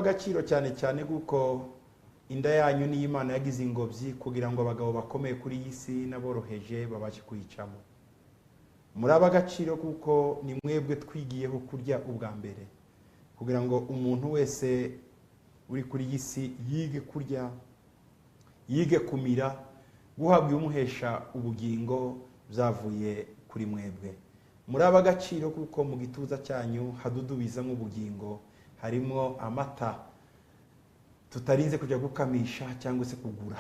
ab'agaciro cyane cyane kuko inda yanyu ni Imana yagize ingobyi kugira ngo abagabo bakomeye kuri iyi si n'aboroheje babashe kuyicamo. Muri ab'agaciro kuko ni mwebwe twigiyeho kurya ubwa mbere kugira ngo umuntu wese uri kuri iyi si yige kurya, yige kumira, guhabwa umuhesha ubugingo byavuye kuri mwebwe. Muri ab'agaciro kuko mu gituza cyanyu hadudubizamo ubugingo, harimo amata tutarinze kujya gukamisha cyangwa se kugura.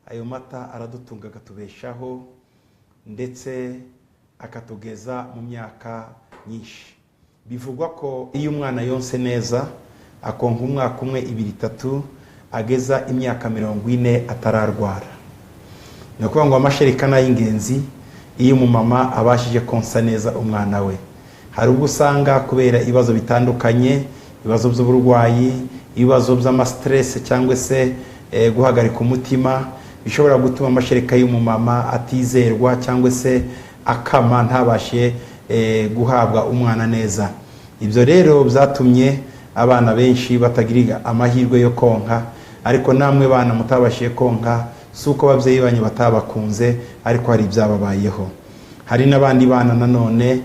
Ayo mata aradutunga akatubeshaho ndetse akatugeza mu myaka nyinshi. Bivugwa ko iyo umwana yonse neza akonka umwaka umwe, ibiri, itatu, ageza imyaka 40 atararwara. Nukuvuga ngo amasherikana y'ingenzi iyo umumama abashije konsa neza umwana we. Hari ubwo usanga kubera ibibazo bitandukanye, ibibazo by'uburwayi, ibibazo by'amastress cyangwa se guhagarika umutima, bishobora gutuma amashereka y'umumama atizerwa cyangwa se akama ntabashe guhabwa umwana neza. Ibyo rero byatumye abana benshi batagira amahirwe yo konka, ariko namwe bana mutabashiye konka suko ababyeyi banyu batabakunze, ariko hari ibyababayeho. Hari n'abandi bana nanone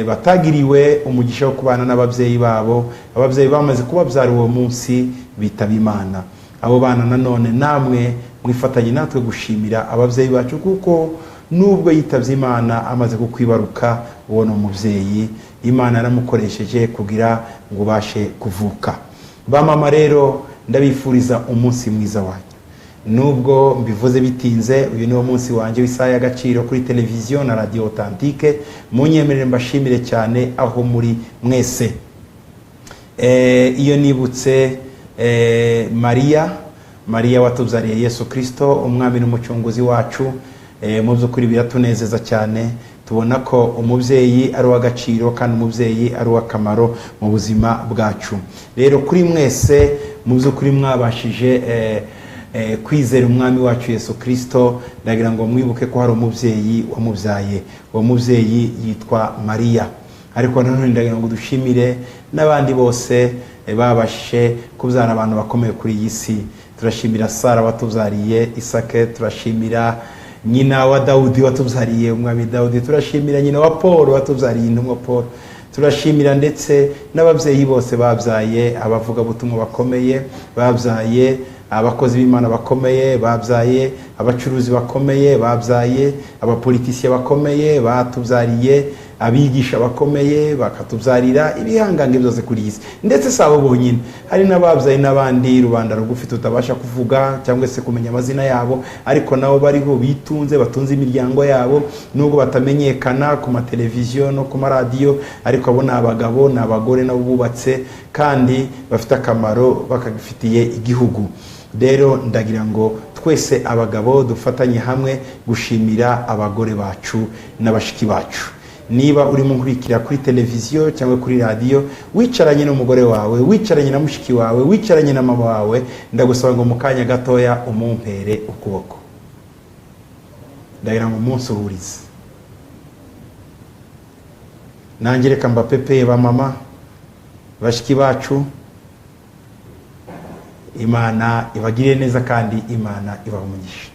batagiriwe umugisha wo kubana n'ababyeyi babo, ababyeyi bamaze kubabyara uwo munsi bitaba Imana. Abo bana nanone namwe mwifatanye natwe gushimira ababyeyi bacu kuko nubwo yitavye Imana amaze kukwibaruka, uwo no muvyeyi Imana yaramukoresheje kugira ngo bashe kuvuka. Ba mama rero ndabifuriza umunsi mwiza wanyu. Nubwo mbivuze bitinze, uyu niwo munsi wanje w'isaha y'agaciro kuri televiziyo na radio Authentique. Munyemerere mbashimire cyane aho muri mwese. Iyo nibutse Maria watubyariye Yesu Kristo, umwami n'umucunguzi wacu, mu by'ukuri biratunezeza cyane. Tubona ko umubyeyi ari uw'agaciro kandi umubyeyi ari uw'akamaro mu buzima bwacu. Rero kuri mwese mu by'ukuri mwabashije kwizera umwami wacu Yesu Kristo, ndagira ngo mwibuke ko hari umubyeyi wamubyaye. Uwo mubyeyi yitwa Maria. Ariko nanone ndagira ngo dushimire n'abandi bose babashe kubyara abantu bakomeye kuri iyi si. Turashimira Sara watubyariye Isake, turashimira nyina wa Dawudi watubyariye umwami Dawudi, turashimira nyina wa Paul watubyariye intumwa Paul, turashimira ndetse n'ababyeyi bose babyaye abavuga butumwa bakomeye, babyaye abakozi b'Imana bakomeye, babyaye abacuruzi bakomeye, babyaye abapolitisiye bakomeye, batubyariye abigisha bakomeye, bakatubyarira ibihangange byose kuri isi. Ndetse sabo bonyine, hari n'ababyaye n'abandi rubanda rugufi tutabasha kuvuga cyangwa se kumenya amazina yabo, ariko nabo bariho bitunze, batunze imiryango yabo nubwo batamenyekana ku mateleviziyo no ku maradiyo, ariko abo n'abagabo n'abagore nabo bubatse kandi bafite akamaro bakagifitiye igihugu. Rero ndagira ngo twese abagabo dufatanye hamwe gushimira abagore bacu n'abashiki bacu. Niba urimo nkurikira kuri televiziyo cyangwa kuri radio, wicaranye n'umugore wawe, wicaranye na mushiki wawe, wicaranye na mama wawe, ndagusaba ngo mukanya gatoya umumpere ukuboko. Ndagira ngo umunsuhurize. Nanjye reka mbapepeye ba mama, bashiki bacu, Imana ibagire neza kandi Imana ibahumugisha.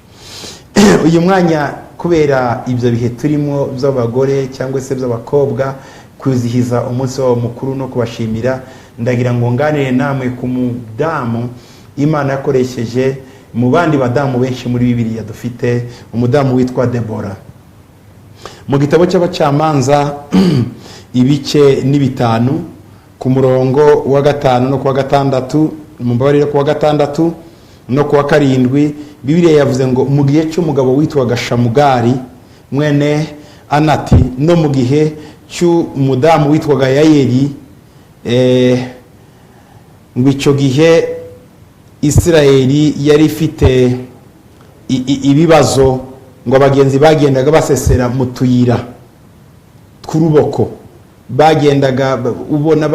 Uyu mwanya kubera ibyo bihe turimo by'abagore cyangwa se by'abakobwa kwizihiza umunsi wabo mukuru no kubashimira, ndagira ngo nganire namwe ku mudamu Imana yakoresheje mu bandi badamu benshi muri Bibiliya dufite, umudamu witwa Debora. Mu gitabo cy'abacamanza ibice ni 5 ku murongo wa 5 no kuwa 6, mumbabarire kuwa 6 no kuwa 7, Bibiliya yavuze ngo mu gihe cy'umugabo witwaga Shamugari mwene Anati no mu gihe cy'umudamu witwaga Yayeli, ngo icyo gihe Isirayeli yari ifite ibibazo, ngo abagenzi bagendaga basesera mu tuyira tw'uruboko, bagendaga ubona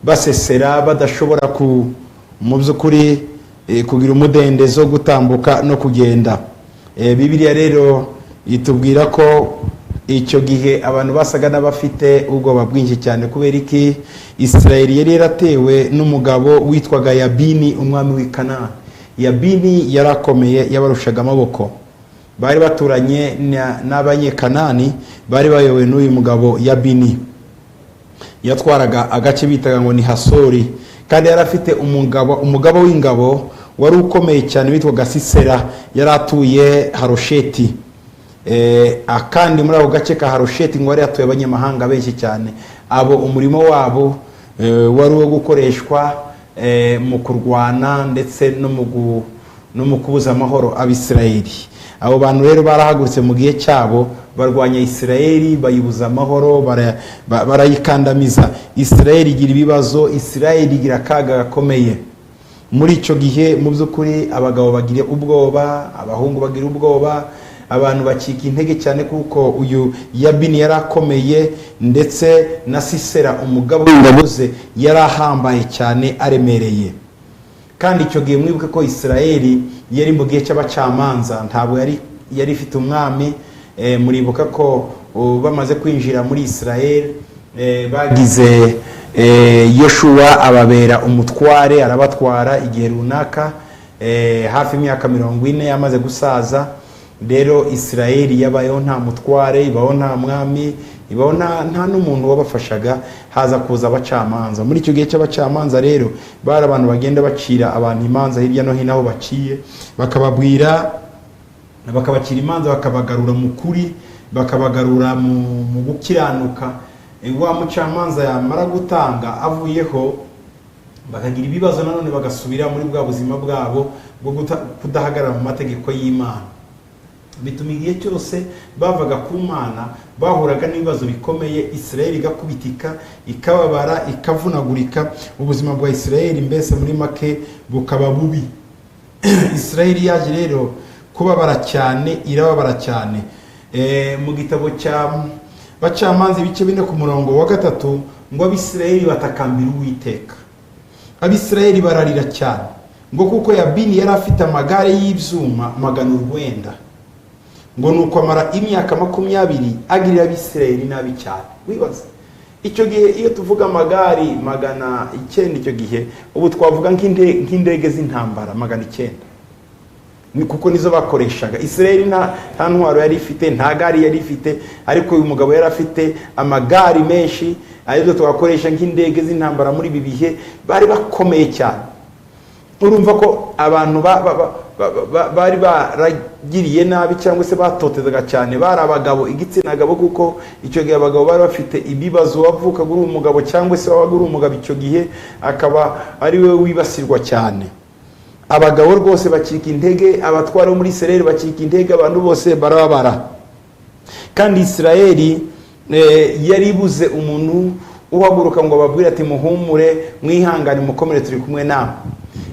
basesera badashobora mu by'ukuri kugira umudendezo gutambuka no kugenda. Bibiliya rero itubwira ko icyo gihe abantu basaga n'abafite ubwoba bwinshi cyane, kubera iki Isirayeli yari yaratewe n'umugabo witwaga Yabini, umwami w'i Kanani. Yabini yarakomeye, yabarushaga amaboko. Bari baturanye n'abanyekanani, bari bayobowe n'uyu mugabo Yabini. Yatwaraga agace bitaga ngo ni Hasori, kandi yari afite umugabo w'ingabo wari ukomeye cyane witwaga Sisera, yari atuye Harosheti. Kandi muri ako gace ka Harosheti ngo yari atuye abanyamahanga benshi cyane. Abo umurimo wabo wari uwo gukoreshwa mu kurwana ndetse no mu kubuza amahoro Abisirayeli. Abo bantu rero barahagurutse mu gihe cyabo barwanya Isirayeli, bayibuza amahoro, barayikandamiza. Isirayeli igira ibibazo, Isirayeli igira akaga gakomeye. Muri icyo gihe mu by'ukuri abagabo bagira ubwoba, abahungu bagira ubwoba, abantu bacika intege cyane, kuko uyu Yabini yarakomeye, ndetse na Sisera umugabo w'ingabo ze yarahambaye cyane, aremereye. Kandi icyo gihe mwibuke ko Isirayeli yari mu gihe cy'abacamanza, ntabwo yari ifite umwami. Muribuka ko bamaze kwinjira muri Isirayeli bagize Yoshua ababera umutware, arabatwara igihe runaka, hafi imyaka 40 yamaze gusaza. Rero Isirayeli yabayeho nta mutware, ibaho nta mwami, ibaho nta n'umuntu wabafashaga, haza kuza abacamanza. Muri icyo gihe cy'abacamanza rero bari abantu bagenda bacira abantu imanza hirya no hino aho baciye, bakababwira, bakabacira imanza, bakabagarura mu kuri, bakabagarura mu gukiranuka. Wa mucamanza yamara gutanga avuyeho, bakagira ibibazo nanone, bagasubira muri bwa buzima bwabo bwo kudahagarara mu mategeko y'Imana. Bituma igihe cyose bavaga ku Mana bahuraga n'ibibazo bikomeye. Isirayeli igakubitika, ikababara, ikavunagurika. Ubuzima bwa Isirayeli mbese muri make bukaba bubi. Isirayeli yaje rero kubabara cyane, irababara cyane. Mu gitabo cya Bacamanza ibice 4 ku murongo wa 3 ngo Abisirayeli batakambira Uwiteka. Abisirayeli bararira cyane ngo kuko Yabini yari afite amagare y'ibyuma 900, ngo nuko amara imyaka 20 agirira Abisirayeli nabi cyane. Wibaza icyo gihe iyo tuvuga amagari 900, icyo gihe ubu twavuga nk'indege z'intambara 900, ni kuko nizo bakoreshaga. Isirayeli nta ntwaro yari ifite, nta gari yari ifite, ariko uyu mugabo yari afite amagari menshi, arizo twakoresha nk'indege z'intambara. Muri ibi bihe bari bakomeye cyane. Urumva ko abantu bari baragiriye nabi cyangwa se batotezaga cyane bari abagabo, igitsina gabo, kuko icyo gihe abagabo bari bafite ibibazo. Wavuka uri umugabo cyangwa se wabaga uri umugabo icyo gihe, akaba ari we wibasirwa cyane. Abagabo rwose bacika intege, abatwara muri Isirayeli bacika intege, abantu bose barababara. Kandi Isirayeli yaribuze umuntu uhaguruka ngo babwire ati muhumure, mwihangane, mukomere, turi kumwe namwe.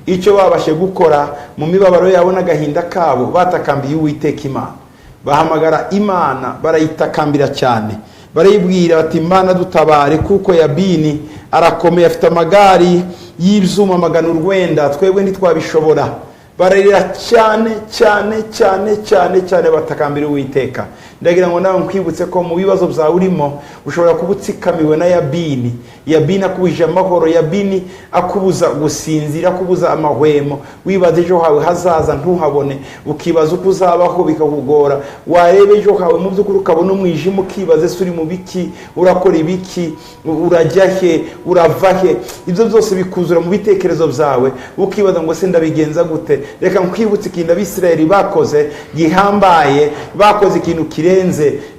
Icyo babashe gukora mu mibabaro yabo n'agahinda kabo, batakambiye Uwiteka Imana. Bahamagara Imana, barayitakambira cyane, barayibwira bati Imana dutabare, kuko Yabini arakomeye, afite amagari y'ibyuma 900, twebwe ntitwabishobora. Bararira cyane cyane cyane cyane cyane, batakambira Uwiteka. Ndagira ngo nawe nkwibutse ko mu bibazo byawe urimo ushobora kubutsikamiwe na Yabini. Yabini akubuje amahoro, Yabini akubuza gusinzira, akubuza amahwemo. Wibaza ejo hawe hazaza ntuhabone, ukibaza uko uzabaho bikakugora. Wareba ejo hawe mu by'ukuri ukabona umwijima, ukibaza se uri mu biki, urakora ibiki, urajya he, urava he. Ibyo byose bikuzura mu bitekerezo byawe, ukibaza ngo se ndabigenza gute. Reka nkwibutse ikintu Abisirayeli bakoze gihambaye, bakoze ikintu kirenze.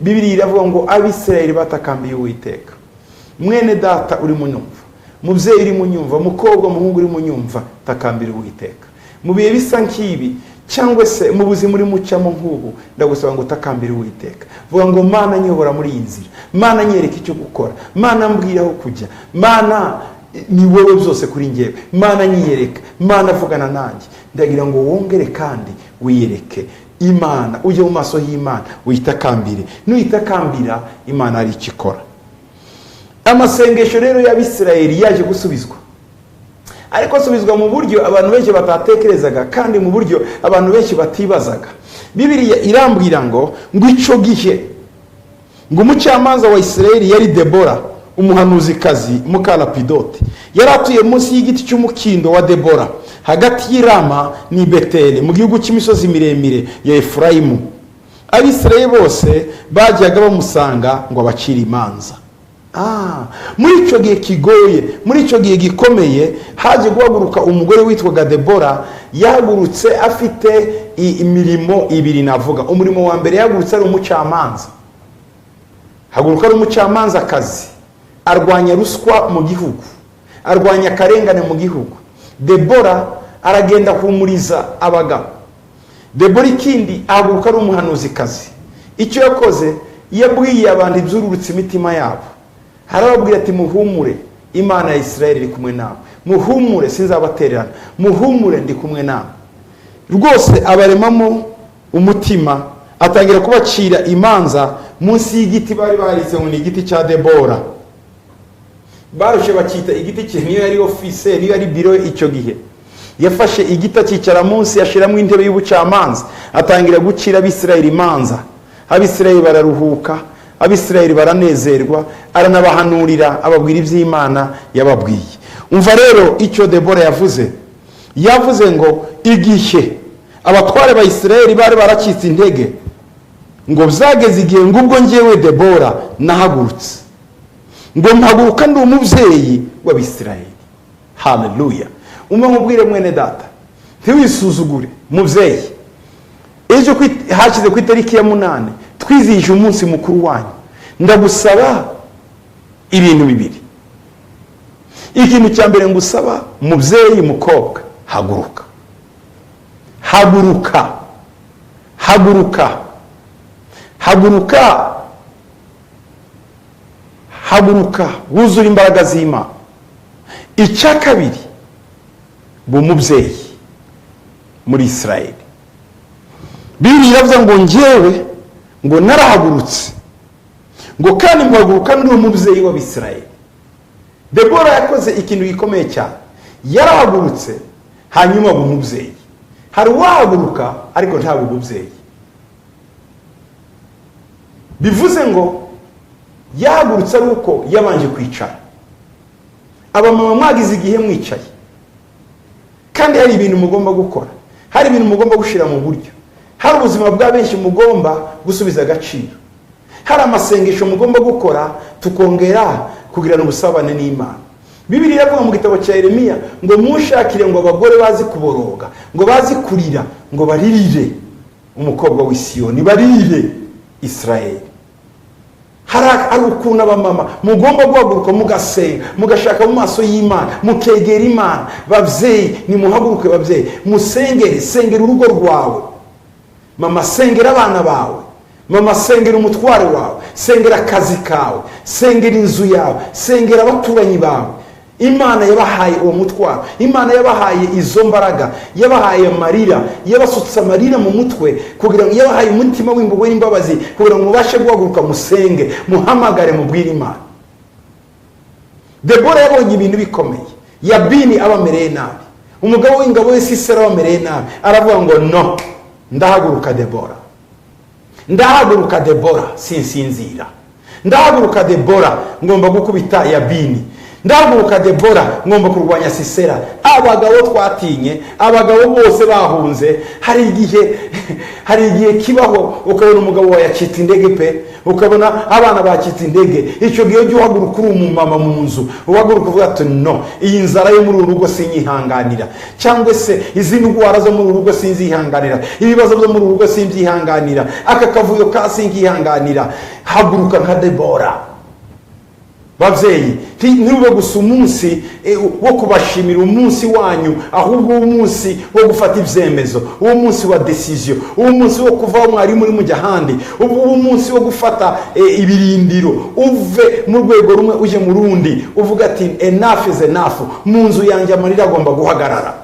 Bibiliya iravuga ngo Abisirayeli batakambiye Uwiteka. Mwene data uri munyumva, mubyeyi uri munyumva, mukobwa, muhungu uri munyumva, takambira Uwiteka. Mu bihe bisa nk'ibi cyangwa se mu buzima uri mucamo nk'ubu, ndagusaba ngo utakambire Uwiteka. Vuga ngo Mana nyobora muri iyi nzira, Mana nyereka icyo gukora, Mana mbwira aho kujya, Mana ni wowe byose kuri njyewe, Mana nyiyereka, Mana vugana nanjye. Ndagira ngo wongere kandi wiyereke Imana, ujye mu maso y'Imana, uyitakambire. Nuyitakambira Imana ari icyo ikora. Amasengesho rero y'Abisirayeli yaje gusubizwa, ariko asubizwa mu buryo abantu benshi batatekerezaga, kandi mu buryo abantu benshi batibazaga. Bibiliya irambwira ngo ico gihe ngo umucamanza wa Isirayeli yari Debora umuhanuzikazi muka Lapidote, yari atuye munsi y'igiti cy'umukindo wa Debora hagati y'Irama ni Beteli mu gihugu cy'imisozi miremire ya Efurayimu. Abisirayeli bose bajyaga bamusanga ngo abacire imanza. Muri icyo gihe kigoye, muri icyo gihe gikomeye, haje guhaguruka umugore witwaga Debora. Yahagurutse afite imirimo ibiri navuga. Umurimo wa mbere yahagurutse ari umucamanza. Haguruka ari umucamanza akazi, arwanya ruswa mu gihugu, arwanya akarengane mu gihugu. Debora aragenda humuriza abagabo. Debora ikindi ahaguruka ari umuhanuzikazi. Icyo yakoze, yabwiye abantu ibyururutse imitima yabo. Harababwira ati muhumure, Imana ya Isirayeli iri kumwe nawe. Muhumure, sinzabatererana. Muhumure, ndi kumwe nawe. Rwose abaremamo umutima, atangira kubacira imanza munsi y'igiti bari baritse ngo ni igiti cya Debora. Barushe bakita igiti cye, niyo yari office, niyo yari biro icyo gihe. Yafashe igiti cyicara munsi, yashiramo intebe y'ubucamanza, atangira gucira Abisirayeli imanza. Abisirayeli bararuhuka, Abisirayeli baranezerwa, aranabahanurira ababwira iby'Imana yababwiye. Umva rero icyo Debora yavuze. Yavuze ngo igihe abatware ba Isirayeli bari baracitse intege, ngo byageze igihe ngo ubwo ngewe Debora nahagurutse, ngo mpaguruka ndi umubyeyi w'Abisirayeli. Haleluya. Umwe mubwire mwene data, ntiwisuzugure mubyeyi. Ejo hashize ku itariki ya 8 twizihije umunsi mukuru wanyu. Ndagusaba ibintu bibiri. Ikintu cya mbere ngusaba, mubyeyi mukobwa, haguruka. Haguruka. Haguruka. Haguruka. Haguruka, wuzura imbaraga z'Imana. Icya kabiri, bu mubyeyi muri Isirayeli. Bibiliya iravuga ngo ngewe ngo narahagurutse, ngo kandi mpaguruka ndi umubyeyi w'Abisirayeli. Debora yakoze ikintu gikomeye cyane. Yarahagurutse hanyuma bu mubyeyi. Hari wahaguruka ariko ntabwo umubyeyi. Bivuze ngo yahagurutse ari uko yabanje kwicara. Abamama mwagize igihe mwicaye, kandi hari ibintu mugomba gukora, hari ibintu mugomba gushira mu buryo, hari ubuzima bwa benshi mugomba gusubiza agaciro, hari amasengesho mugomba gukora tukongera kugirana ubusabane n'Imana. Bibiliya iravuga mu gitabo cya Yeremiya ngo mushakire ngo abagore bazi kuboroga, ngo bazi kurira, ngo baririre umukobwa w'i Siyoni, baririre Isirayeli. Hari ukuntu abamama mugomba guhaguruka mugasenga, mugashaka mu maso y'Imana, mukegera Imana. Babyeyi nimuhaguruke, babyeyi musengere. Sengera urugo rwawe mama, sengera abana bawe mama, sengera umutware wawe, sengera akazi kawe, sengera inzu yawe, sengera abaturanyi bawe. Imana yabahaye uwo mutwaro, Imana yabahaye izo mbaraga, yabahaye amarira, yabasutse amarira mu mutwe, kugira ngo yabahaye umutima w'impuhwe n'imbabazi, kugira ngo mubashe guhaguruka musenge, muhamagare, mubwire Imana. Debora yabonye ibintu bikomeye. Yabini abamereye nabi, umugabo w'ingabo we Sisera abamereye nabi, aravuga ngo no, ndahaguruka Debora. Ndahaguruka Debora, sinsinzira. Ndahaguruka Debora, ngomba gukubita Yabini. Ndahaguruka Debora, ngomba kurwanya Sisera. Abagabo twatinye, abagabo bose bahunze. Hari igihe kibaho ukabona umugabo wa yacitse indege pe, ukabona abana bacitse indege. Icyo gihe ujye uhaguruka uri umumama mu nzu, uhaguruka uvuga ati no, iyi nzara yo muri uru rugo sinyihanganira, cyangwa se izi ndwara zo muri uru rugo sinzihanganira, ibibazo byo muri uru rugo simbyihanganira, aka kavuyo ka sinkihanganira. Haguruka nka Debora. Babyeyi, ntube gusa umunsi wo kubashimira umunsi wanyu, ahubwo umunsi wo gufata ibyemezo, umunsi wa decision, umunsi wo kuva mwari muri mujya handi, umunsi wo gufata ibirindiro, uve mu rwego rumwe uje mu rundi, uvuga ati enough is enough, mu nzu yanjye amarira agomba guhagarara.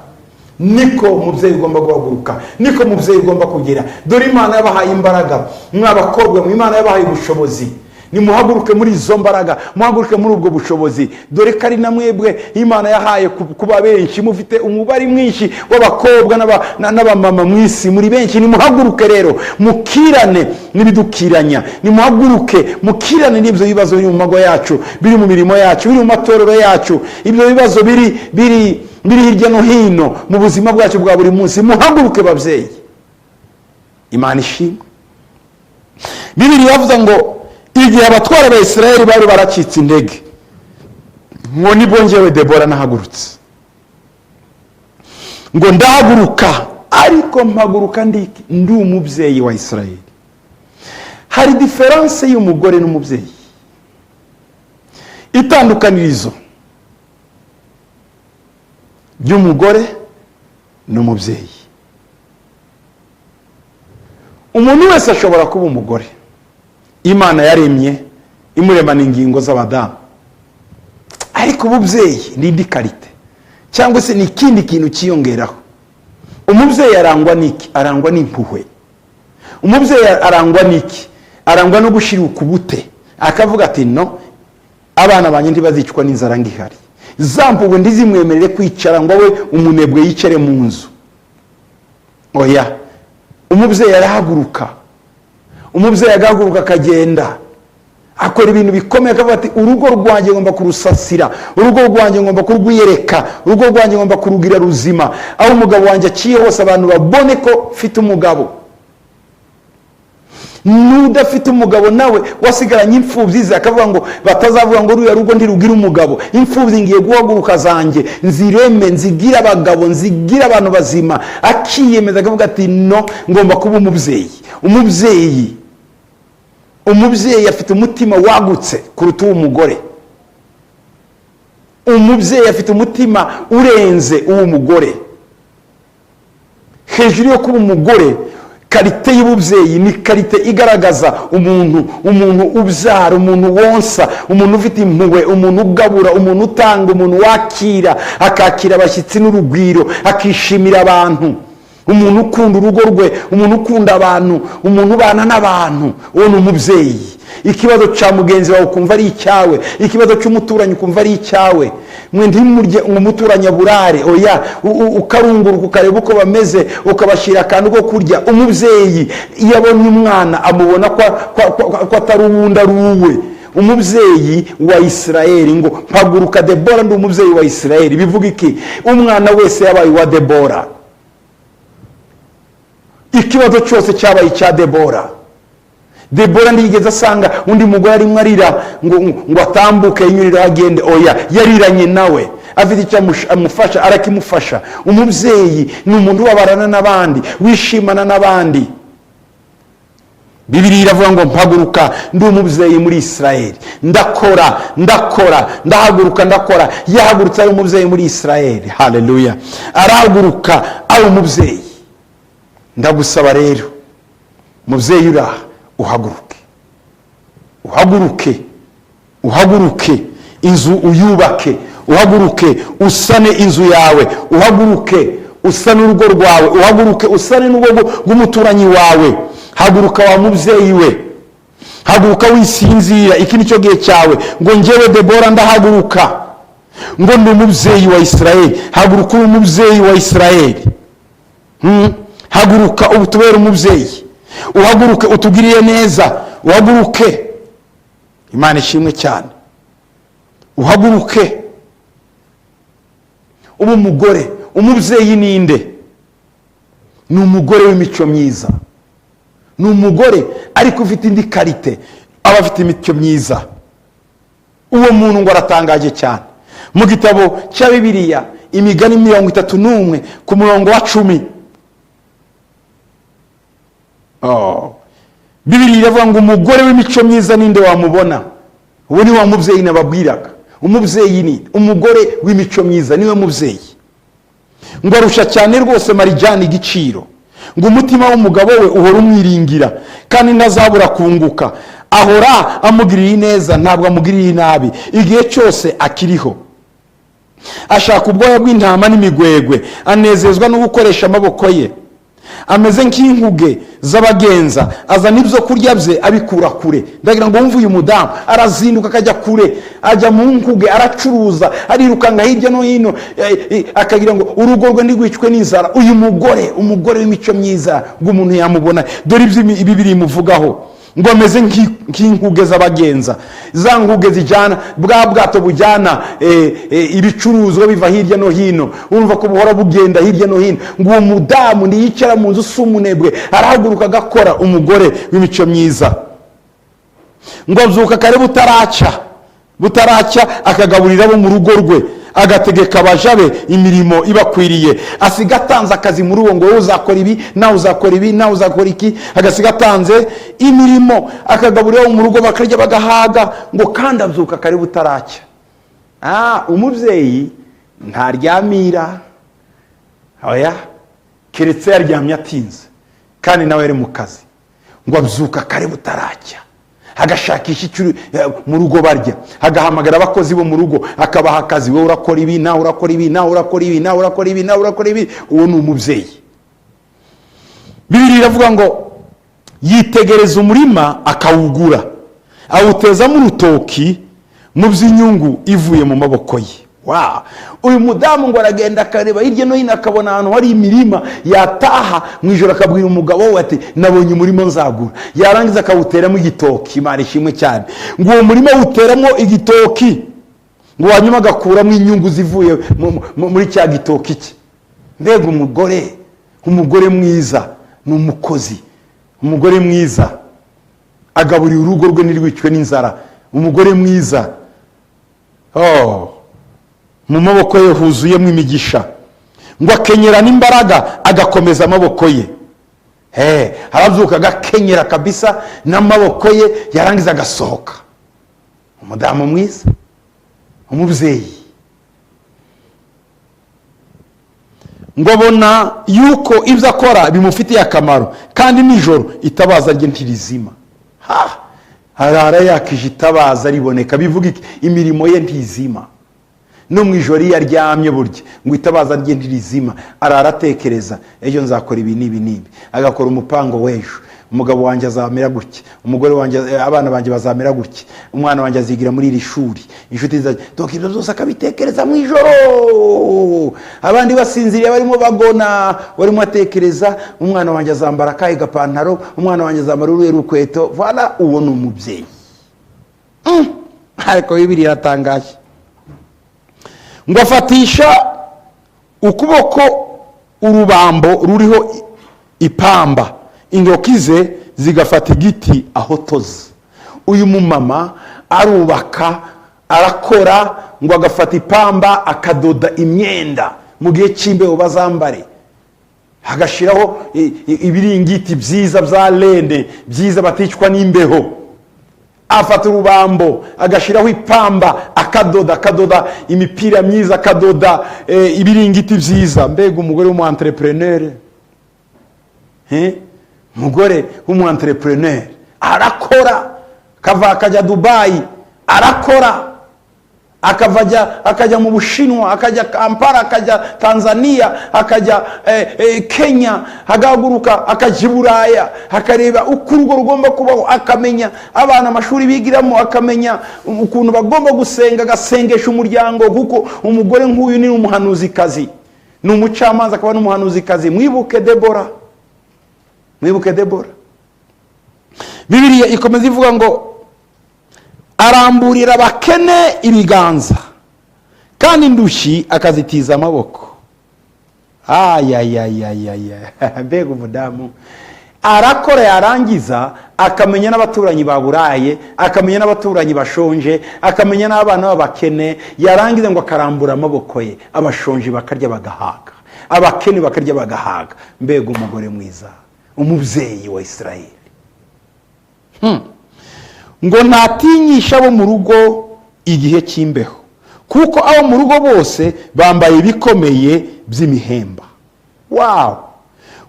Niko mubyeyi ugomba guhaguruka, niko mubyeyi ugomba kugira. Dore Imana yabahaye imbaraga, mwabakobwa, Imana yabahaye ubushobozi. nimuhaguruke muri izo mbaraga, muhaguruke muri ubwo bushobozi. Dore ko ari na mwebwe Imana yahaye kuba benshi, mufite umubare mwinshi w'abakobwa n'abamama mu isi, muri benshi. Nimuhaguruke rero mukirane n'ibidukiranya, nimuhaguruke mukirane n'ibyo bibazo biri mu mago yacu, biri mu mirimo yacu, biri mu matorero yacu, ibyo bibazo biri hirya no hino mu buzima bwacu bwa buri munsi. Muhaguruke babyeyi, Imana ishimwe. Bibiliya yavuze ngo igihe abatwara ba Isirayeli bari baracitse intege, ngo nibwo njyewe Debora nahagurutse, ngo ndahaguruka, ariko mpaguruka ndi umubyeyi wa Isirayeli. Hari diferanse y'umugore n'umubyeyi, itandukanirizo ry'umugore n'umubyeyi. Umuntu wese ashobora kuba umugore, Imana yaremye imuremana ingingo z'abadamu, ariko ububyeyi ni indi karite, cyangwa se ni ikindi kintu cyiyongeraho. Umubyeyi arangwa n'iki? Arangwa n'impuhwe. Umubyeyi arangwa n'iki? Arangwa no gushira ukubute, akavuga ati no, abana banjye ntibazicwa n'inzara ngihari. Zampuwe ndizimwemerere kwicara ngo we umunebwe yicare mu nzu. Oya, umubyeyi arahaguruka, umubyeyi agahaguruka akagenda, akora ibintu bikomeye, akavuga ati urugo rwanjye ngomba kurusasira, urugo rwanjye ngomba kurwiyereka, urugo rwanjye ngomba kurugira ruzima, aho umugabo wanjye aciye hose abantu babone ko mfite umugabo. N'udafite umugabo nawe wasigaranye imfubyi ze, akavuga ngo batazavuga ngo ruya rugo ntirugira umugabo. Imfubyi ngiye guhaguruka zanjye nzireme, nzigira abagabo, nzigira abantu bazima. Akiyemeza akavuga ati no, ngomba kuba umubyeyi. Umubyeyi afite umutima wagutse kuruta uw'umugore. Umubyeyi afite umutima urenze uw'umugore. Hejuru yo kuba umugore, karite y'ububyeyi ni karite igaragaza umuntu ubyara, umuntu wonsa, umuntu ufite impuhwe, umuntu ugabura, umuntu utanga, umuntu wakira, akakira abashyitsi n'urugwiro, akishimira abantu, umuntu ukunda urugo rwe, umuntu ukunda abantu, umuntu ubana n'abantu. Uwo ni umubyeyi. Ikibazo cya mugenzi wawe ukumva ari icyawe, ikibazo cy'umuturanyi ukumva ari icyawe. Mwe ntimurye umuturanyi aburare, oya, ukarunguruka ukareba uko bameze, ukabashyira akantu ko kurya. Umubyeyi iyo abonye umwana amubona ko atari uwundi ari uwe. Umubyeyi wa Isirayeli, ngo mpaguruka Debora ndi umubyeyi wa Isirayeli. Bivuga iki? Umwana wese yabaye wa Debora. Ikibazo cyose cyabaye cya Debora. Debora ntiyigeze asanga undi mugore arimo arira ngo atambuke yinyurira agende. Oya, yariranye nawe, afite icyo amufasha arakimufasha. Umubyeyi ni umuntu ubabarana n'abandi, wishimana n'abandi. Bibiliya iravuga ngo mpaguruka ndi umubyeyi muri Isirayeli, ndahaguruka ndakora. Yahagurutse ari umubyeyi muri Isirayeli. Haleluya! Arahaguruka ari umubyeyi. Ndagusaba rero mubyeyi uraha, uhaguruke, inzu uyubake, uhaguruke usane inzu yawe, uhaguruke usane urugo rwawe, uhaguruke usane n'urugo rw'umuturanyi wawe. Haguruka wa mubyeyi we, haguruka wisinzira. Iki nicyo gihe cyawe. Ngo njyewe Debora ndahaguruka, ngo ndi umubyeyi wa Isirayeli. Haguruka uri umubyeyi wa Isirayeli. Haguruka ubutubere umubyeyi, uhaguruke utugiriye neza, uhaguruke. Imana ishimwe cyane. Uhaguruke ubu umugore. Umubyeyi ninde? Ni umugore w'imico myiza, ni umugore ariko ufite indi karite, aba afite imico myiza. Uwo muntu ngo aratangaje cyane. Mu gitabo cya Bibiliya Imigani 31 ku murongo wa 10, Bibiliya iravuga ngo umugore w'imico myiza ninde wamubona? Uwo ni wa mubyeyi nababwiraga. Umubyeyi ni umugore w'imico myiza, niwe mubyeyi. Ngo arusha cyane rwose marijani igiciro, ngo umutima w'umugabo we uhora umwiringira, kandi ntazabura kunguka. Ahora amugiriye neza, ntabwo amugiriye nabi, igihe cyose akiriho. Ashaka ubwoya bw'intama n'imigwegwe, anezezwa no gukoresha amaboko ye. ameze nk'inkuge z'abagenza, azana ibyo kurya bye abikura kure. Ndagira ngo wumve uyu mudamu arazinduka akajya kure, ajya mu nkuge, aracuruza, arirukanga hirya no hino, akagira ngo urugo rwe ntigwicwe n'inzara. Uyu mugore, umugore w'imico myiza, ngo umuntu yamubona. Dore ibyo biri muvugaho ngo ameze nk'inkuge z'abagenza, za nkuge zijyana bwa bwato bujyana ibicuruzwa biva hirya no hino, urumva ko buhora bugenda hirya no hino. ngo uwo mudamu ntiyicara mu nzu si umunebwe, arahaguruka agakora. Umugore w'imico myiza ngo abyuka kare butaracya akagaburira abo mu rugo rwe, agategeka abaja be imirimo ibakwiriye, asiga atanze akazi muri uwo, ngo wowe uzakora ibi, nawe uzakora ibi, nawe uzakora iki. agasiga atanze imirimo, akagaburira mu rugo bakarya bagahaga. ngo kandi abyuka kare butaracya. Umubyeyi ntaryamira, oya, keretse yaryamye atinze kandi nawe ari mu kazi. ngo abyuka kare butaracya, agashakisha icyo mu rugo barya, agahamagara abakozi bo mu rugo akabaha akazi. wowe urakora ibi, nawe urakora ibi, nawe urakora ibi, nawe urakora ibi, nawe urakora ibi. uwo ni umubyeyi. Bibiliya iravuga ngo yitegereza umurima akawugura, awutezamo urutoki mu by'inyungu ivuye mu maboko ye. Uyu mudamu ngo aragenda akareba hirya no hino, akabona ahantu hari imirima, yataha mu ijoro akabwira umugabo we ati nabonye umurima nzagura. yarangiza akawuteramo igitoki. Imana ishimwe cyane. ngo uwo murima awuteramo igitoki, ngo hanyuma agakuramo inyungu zivuye muri cya gitoki cye. Mbega umugore mwiza, ni umukozi. umugore mwiza agaburira urugo rwe ntirwicwe n'inzara. umugore mwiza, mu maboko ye huzuyemo imigisha. ngo akenyera n'imbaraga agakomeza amaboko ye. arabyuka agakenyera kabisa n'amaboko ye, yarangiza agasohoka. umudamu mwiza, umubyeyi. ngo abona yuko ibyo akora bimufitiye akamaro, kandi nijoro itabaza rye ntirizima. arara yakije itabaza riboneka. bivuga iki? imirimo ye ntizima. no mu ijoro iyo aryamye burya ngo itabaza rye ntirizima, arara atekereza ejo nzakora ibi n'ibi n'ibi, agakora umupango w'ejo. umugabo wanjye azamera gutya, umugore wanjye, abana banjye bazamera gutya, umwana wanjye azigira muri iri shuri, inshuti zanjye. ibyo byose akabitekereza mu ijoro. abandi basinziriye barimo bagona, barimo atekereza umwana wanjye azambara akahe gapantaro, umwana wanjye azambara uruhe rukweto. uwo ni umubyeyi. ariko Bibiliya iratangaje. ngo afatisha ukuboko urubambo ruriho ipamba, intoki ze zigafata igiti aho toze. uyu mumama arubaka, arakora, ngo agafata ipamba akadoda imyenda mu gihe cy'imbeho bazambare, agashiraho ibiringiti byiza bya lene byiza baticwa n'imbeho. afata urubambo agashiraho ipamba, akadoda imipira myiza, akadoda ibiringiti byiza. mbega umugore w'umu-entrepreneur, umugore w'umu-entrepreneur. arakora, akajya Dubai, arakora, akajya mu Bushinwa, akajya Kampala, akajya Tanzania, akajya Kenya, agahaguruka akajya i Buraya, akareba uko urugo rugomba kubaho, akamenya abana amashuri bigiramo, akamenya ukuntu bagomba gusenga, agasengesha umuryango. kuko umugore nk'uyu ni umuhanuzikazi, ni umucamanza, akaba n'umuhanuzikazi. mwibuke Debora. Bibiliya ikomeza ivuga ngo aramburira abakene ibiganza, kandi indushyi akazitiza amaboko. mbega umudamu. arakora, yarangiza akamenya n'abaturanyi baburaye, akamenya n'abaturanyi bashonje, akamenya n'abana b'abakene. yarangiza ngo akarambura amaboko ye, abashonje bakarya bagahaga, abakene bakarya bagahaga. mbega umugore mwiza, umubyeyi wa Isirayeli. ngo ntatinyisha abo mu rugo igihe cy'imbeho, kuko abo mu rugo bose bambaye ibikomeye by'imihemba.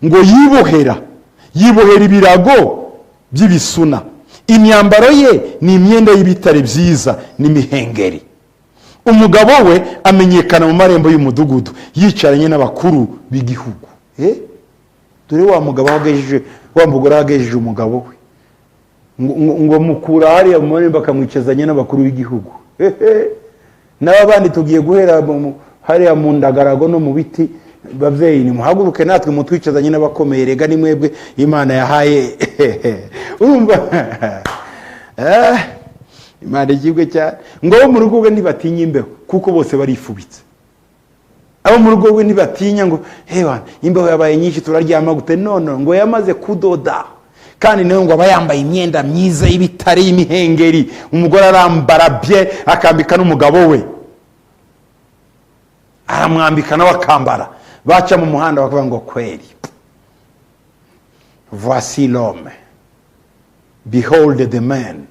ngo yibohera ibirago by'ibisuna, imyambaro ye ni imyenda y'ibitare byiza n'imihengeri. umugabo we amenyekana mu marembo y'umudugudu, yicaranye n'abakuru b'igihugu. dore wa mugabo wagejeje, wa mugore wagejeje umugabo we ngo mukura hariya mu marembo akamwicazanye n'abakuru b'igihugu. N'aba bandi tugiye guhera hariya mu ndagarago no mu biti. Bavyeyi ni muhaguruke natwe mutwicazanye n'abakomeye, rega ni mwebwe Imana yahaye. Urumva Imana igibwe cyane ngo mu rugo rwe ntibatinya imbeho kuko bose barifubitse. Abo mu rugo rwe ntibatinya ngo hewa imbeho yabaye nyinshi turaryama gute, none ngo yamaze kudoda. Kandi nawe ngo aba yambaye imyenda myiza y'ibitare y'imihengeri, umugore arambara bye akambika n'umugabo we aramwambika nawe akambara. Baca mu muhanda bakavuga ngo kweli, voici l'homme, behold the man.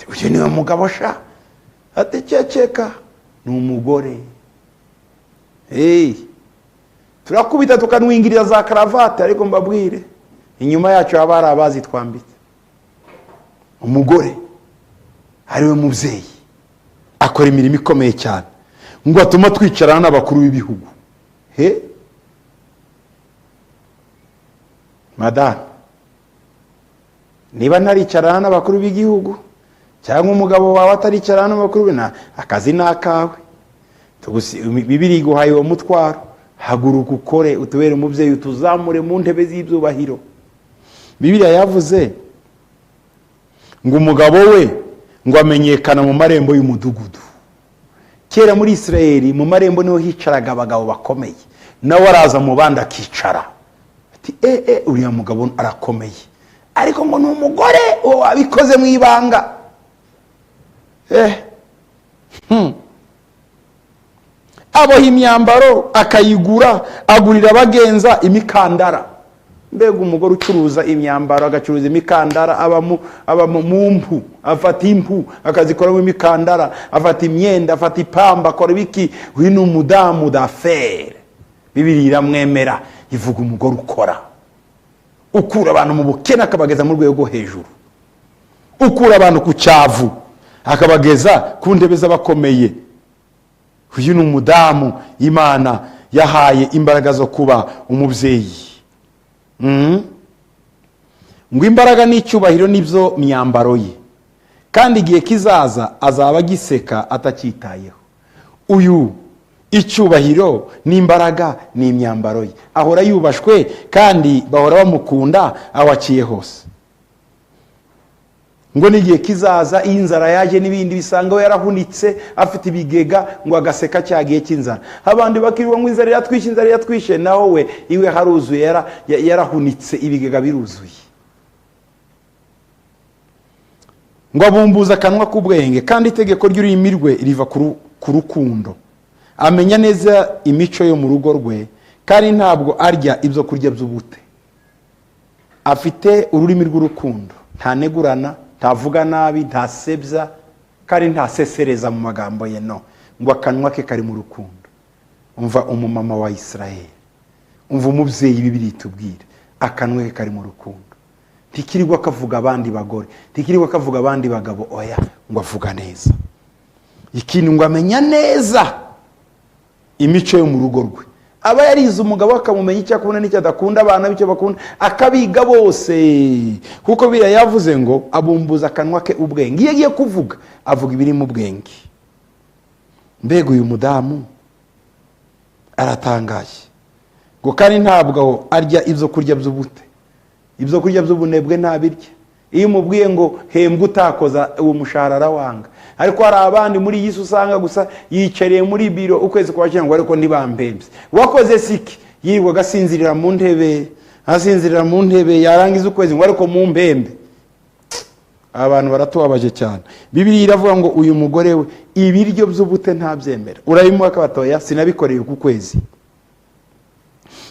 Uyu ni umugabo sha, ati ceceka ni umugore. Turakubita tukanwingirira za karavate, ariko mbabwire inyuma yacu haba hari abazi twambitse. Umugore ari we muvyeyi akora imirimo ikomeye cyane, ngo atuma twicarana n'abakuru b'ibihugu. Madame, niba ntaricarana n'abakuru b'igihugu cyangwa umugabo wawe ataricarana n'abakuru b'ina, akazi nakawe. Bibiri iguhaye uwo mutwaro, haguruka ukore, utubere umuvyeyi, utuzamure mu ntebe z'ibyubahiro. Bibiliya yavuze ngo umugabo we ngo amenyekana mu marembo y'umudugudu. Kera muri Israeli mu marembo niho hicaraga abagabo bakomeye, nawe araza mu bandi akicara. Ati uriya mugabo arakomeye, ariko ngo ni umugore wabikoze mu ibanga. Aboha imyambaro akayigura, agurira abagenza imikandara. Mbega umugore ucuruza imyambaro agacuruza imikandara, aba mu mpu, afata impu akazikoramo imikandara, afata imyenda, afata ipamba, akora ibiki. Uyu ni umudamu d'affaires. Bibiliya iramwemera, ivuga umugore ukura abantu mu bukene akabageza mu rwego rwo hejuru, ukura abantu ku cyavu akabageza ku ntebe z'abakomeye. Uyu ni umudamu Imana yahaye imbaraga zo kuba umubyeyi. Ngo imbaraga n'icyubahiro nibyo myambaro ye, kandi igihe kizaza azaba giseka atacyitayeho. Uyu icyubahiro n'imbaraga ni imyambaro ye, ahora yubashwe kandi bahora bamukunda aho aciye hose. Ngo n'igihe kizaza iyo inzara yaje n'ibindi bisanga we yarahunitse afite ibigega, ngo agaseka cyagiye cy'inzara. Abandi bakirwa ngo inzara yatwishe, naho we iwe haruzuye, yarahunitse ibigega biruzuye. Ngo abumbuza akanwa k'ubwenge, kandi itegeko ry'ururimi rwe riva ku rukundo. Amenya neza imico yo mu rugo rwe, kandi ntabwo arya ibyo kurya by'ubute. Afite ururimi rw'urukundo, ntanegurana, ntavuga nabi, ntasebya, kandi ntasesereza mu magambo ye, no. Ngo akanwa ke kari mu rukundo. Umva umumama wa Israeli, umva umubyeyi Bibiliya itubwira, akanwa ke kari mu rukundo. Ntikirirwa kavuga abandi bagore, ntikirirwa kavuga abandi bagabo, oya, ngo avuga neza. Ikintu ngo amenya neza imico yo mu rugo rwe. Aba yarize umugabo akamumenya icyo akunda n'icyo adakunda, abana b'icyo bakunda akabiga bose, kuko Bibiliya yavuze ngo abumbuza akanwa ke ubwenge. Iyo agiye kuvuga avuga ibiri mu bwenge. Mbega uyu mudamu aratangaje, ngo kandi ntabwo arya ibyo kurya by'ubute, ibyo kurya by'ubunebwe ntabirya. Iyo umubwiye ngo hembwa utakoza uwo mushahara wanga. Ariko hari abandi muri Yesu usanga gusa yicariye muri biro ukwezi kwakira ngo ariko ntibambembye. Wakoze siki yirirwa gasinzirira mu ntebe, asinzirira mu ntebe, yarangiza ukwezi ngo ariko mu mbembe. Abantu baratubabaje cyane. Bibiliya iravuga ngo uyu mugore we ibiryo by'ubute ntabyemera. Urayimuha akabatoya, sinabikoreye ku kwezi.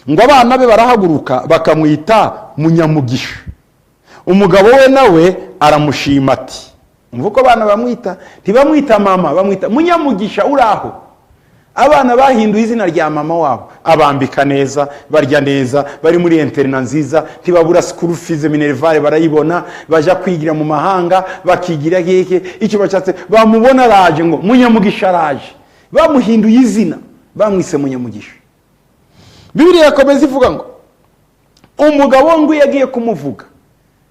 Ngo abana be barahaguruka bakamwita munyamugisha. Umugabo we nawe aramushima ati, umvuko abana bamwita, ntibamwita mama, bamwita munyamugisha uraho. Abana bahinduye izina rya mama wabo, abambika neza, barya neza, bari muri interna nziza, ntibabura school fees minervale barayibona, baja kwigira mu mahanga, bakigira keke, icyo bacatse bamubona raje ngo munyamugisha raje. Bamuhinduye izina, bamwise munyamugisha. Bibiliya yakomeza ivuga ngo umugabo ngo yagiye kumuvuga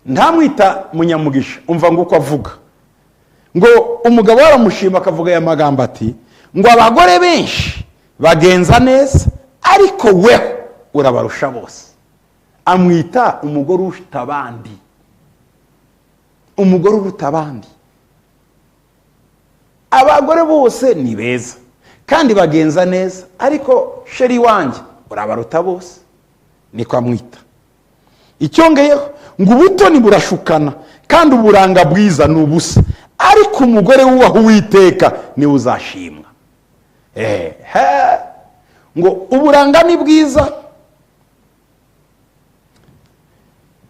ntamwita munyamugisha. Umva ngo uko avuga, ngo umugabo aramushima akavuga aya magambo ati ngo abagore benshi bagenza neza ariko weho urabarusha bose. Amwita umugore uruta abandi, umugore uruta abandi. Abagore bose ni beza kandi bagenza neza ariko sheri wanjye urabaruta bose, niko amwita. Icyongeyeho ngo ubutoni burashukana kandi uburanga bwiza ni ubusa ariko umugore wubaha Uwiteka niwe uzashimwa. Ngo uburanga ni bwiza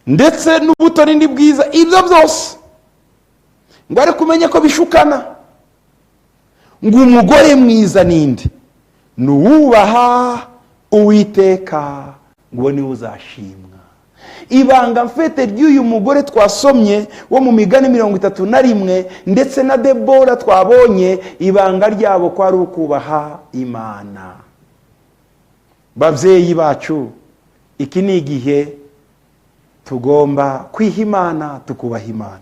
ndetse n'ubutoni ni bwiza, ibyo byose ngo ariko umenye ko bishukana. Ngo umugore mwiza ninde? Ni uwubaha Uwiteka, ngo niwe uzashimwa. Ibanga mfete ry'uyu mugore twasomye wo mu Migani 31 ndetse na Debora twabonye, ibanga ryabo ko ari ukubaha Imana. Bavyeyi bacu, iki ni igihe tugomba kwiha Imana, tukubaha Imana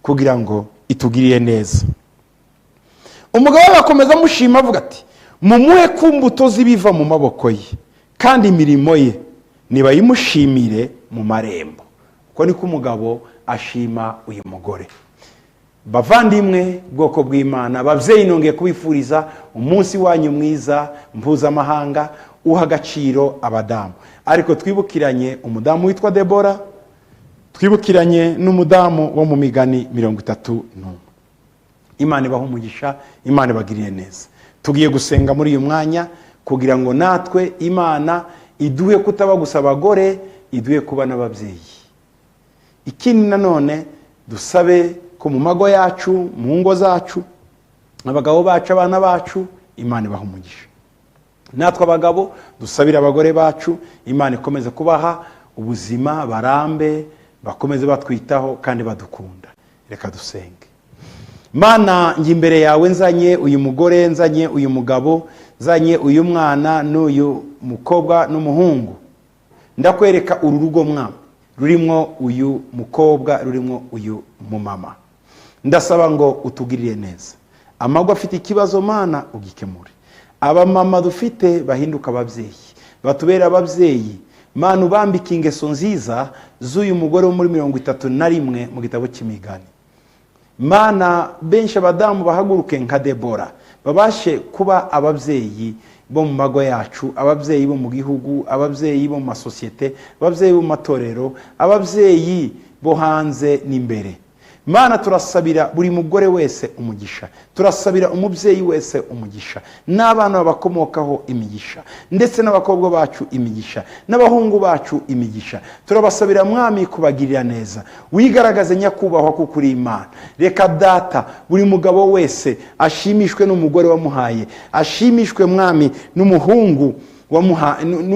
kugira ngo itugirire neza. Umugabo bakomeza amushima avuga ati mumuhe ku mbuto z'ibiva mu maboko ye kandi imirimo ye nibayimushimire mu marembo. Uko niko umugabo ashima uyu mugore. Bavandimwe, bwoko bw'Imana, abavyeyi nongeye kubifuriza umunsi wanyu mwiza mpuzamahanga uha agaciro abadamu. Ariko twibukiranye umudamu witwa Debora, twibukiranye n'umudamu wo mu Migani 31. Imana ibaha umugisha, Imana ibagiriye neza. Tugiye gusenga muri uyu mwanya kugira ngo natwe Imana iduhe kutaba gusa abagore, iduhe kuba n'abavyeyi. Ikindi nanone dusabe ko mu mago yacu, mu ngo zacu, abagabo bacu, abana bacu, Imana ibaha umugisha. Natwe abagabo dusabira abagore bacu, Imana ikomeze kubaha ubuzima barambe, bakomeze batwitaho kandi badukunda. Reka dusenge. Mana, ngi imbere yawe nzanye uyu mugore, nzanye uyu mugabo, nzanye uyu mwana n'uyu mukobwa n'umuhungu. Ndakwereka uru rugo mwami rurimwo uyu mukobwa, rurimwo uyu mumama. Ndasaba ngo utugirire neza. Amagwa afite ikibazo Mana ugikemure. Aba mama dufite bahinduka abavyeyi, batubera abavyeyi. Mana ubambike ingeso nziza z'uyu mugore wo muri 31 mu gitabo cy'Imigani. Mana benshi abadamu bahaguruke nka Debora, babashe kuba abavyeyi bo mu mago yacu, abavyeyi bo mu gihugu, abavyeyi bo mu masosiyete, abavyeyi bo mu matorero, abavyeyi bo hanze n'imbere. Mana turasabira buri mugore wese umugisha, turasabira umuvyeyi wese umugisha, n'abana babakomokaho imigisha, ndetse n'abakobwa bacu imigisha, n'abahungu bacu imigisha. Turabasabira mwami kubagirira neza, wigaragaze nyakubahwa kuko uri Imana. Reka data buri mugabo wese ashimishwe n'umugore wamuhaye, ashimishwe mwami n'umuhungu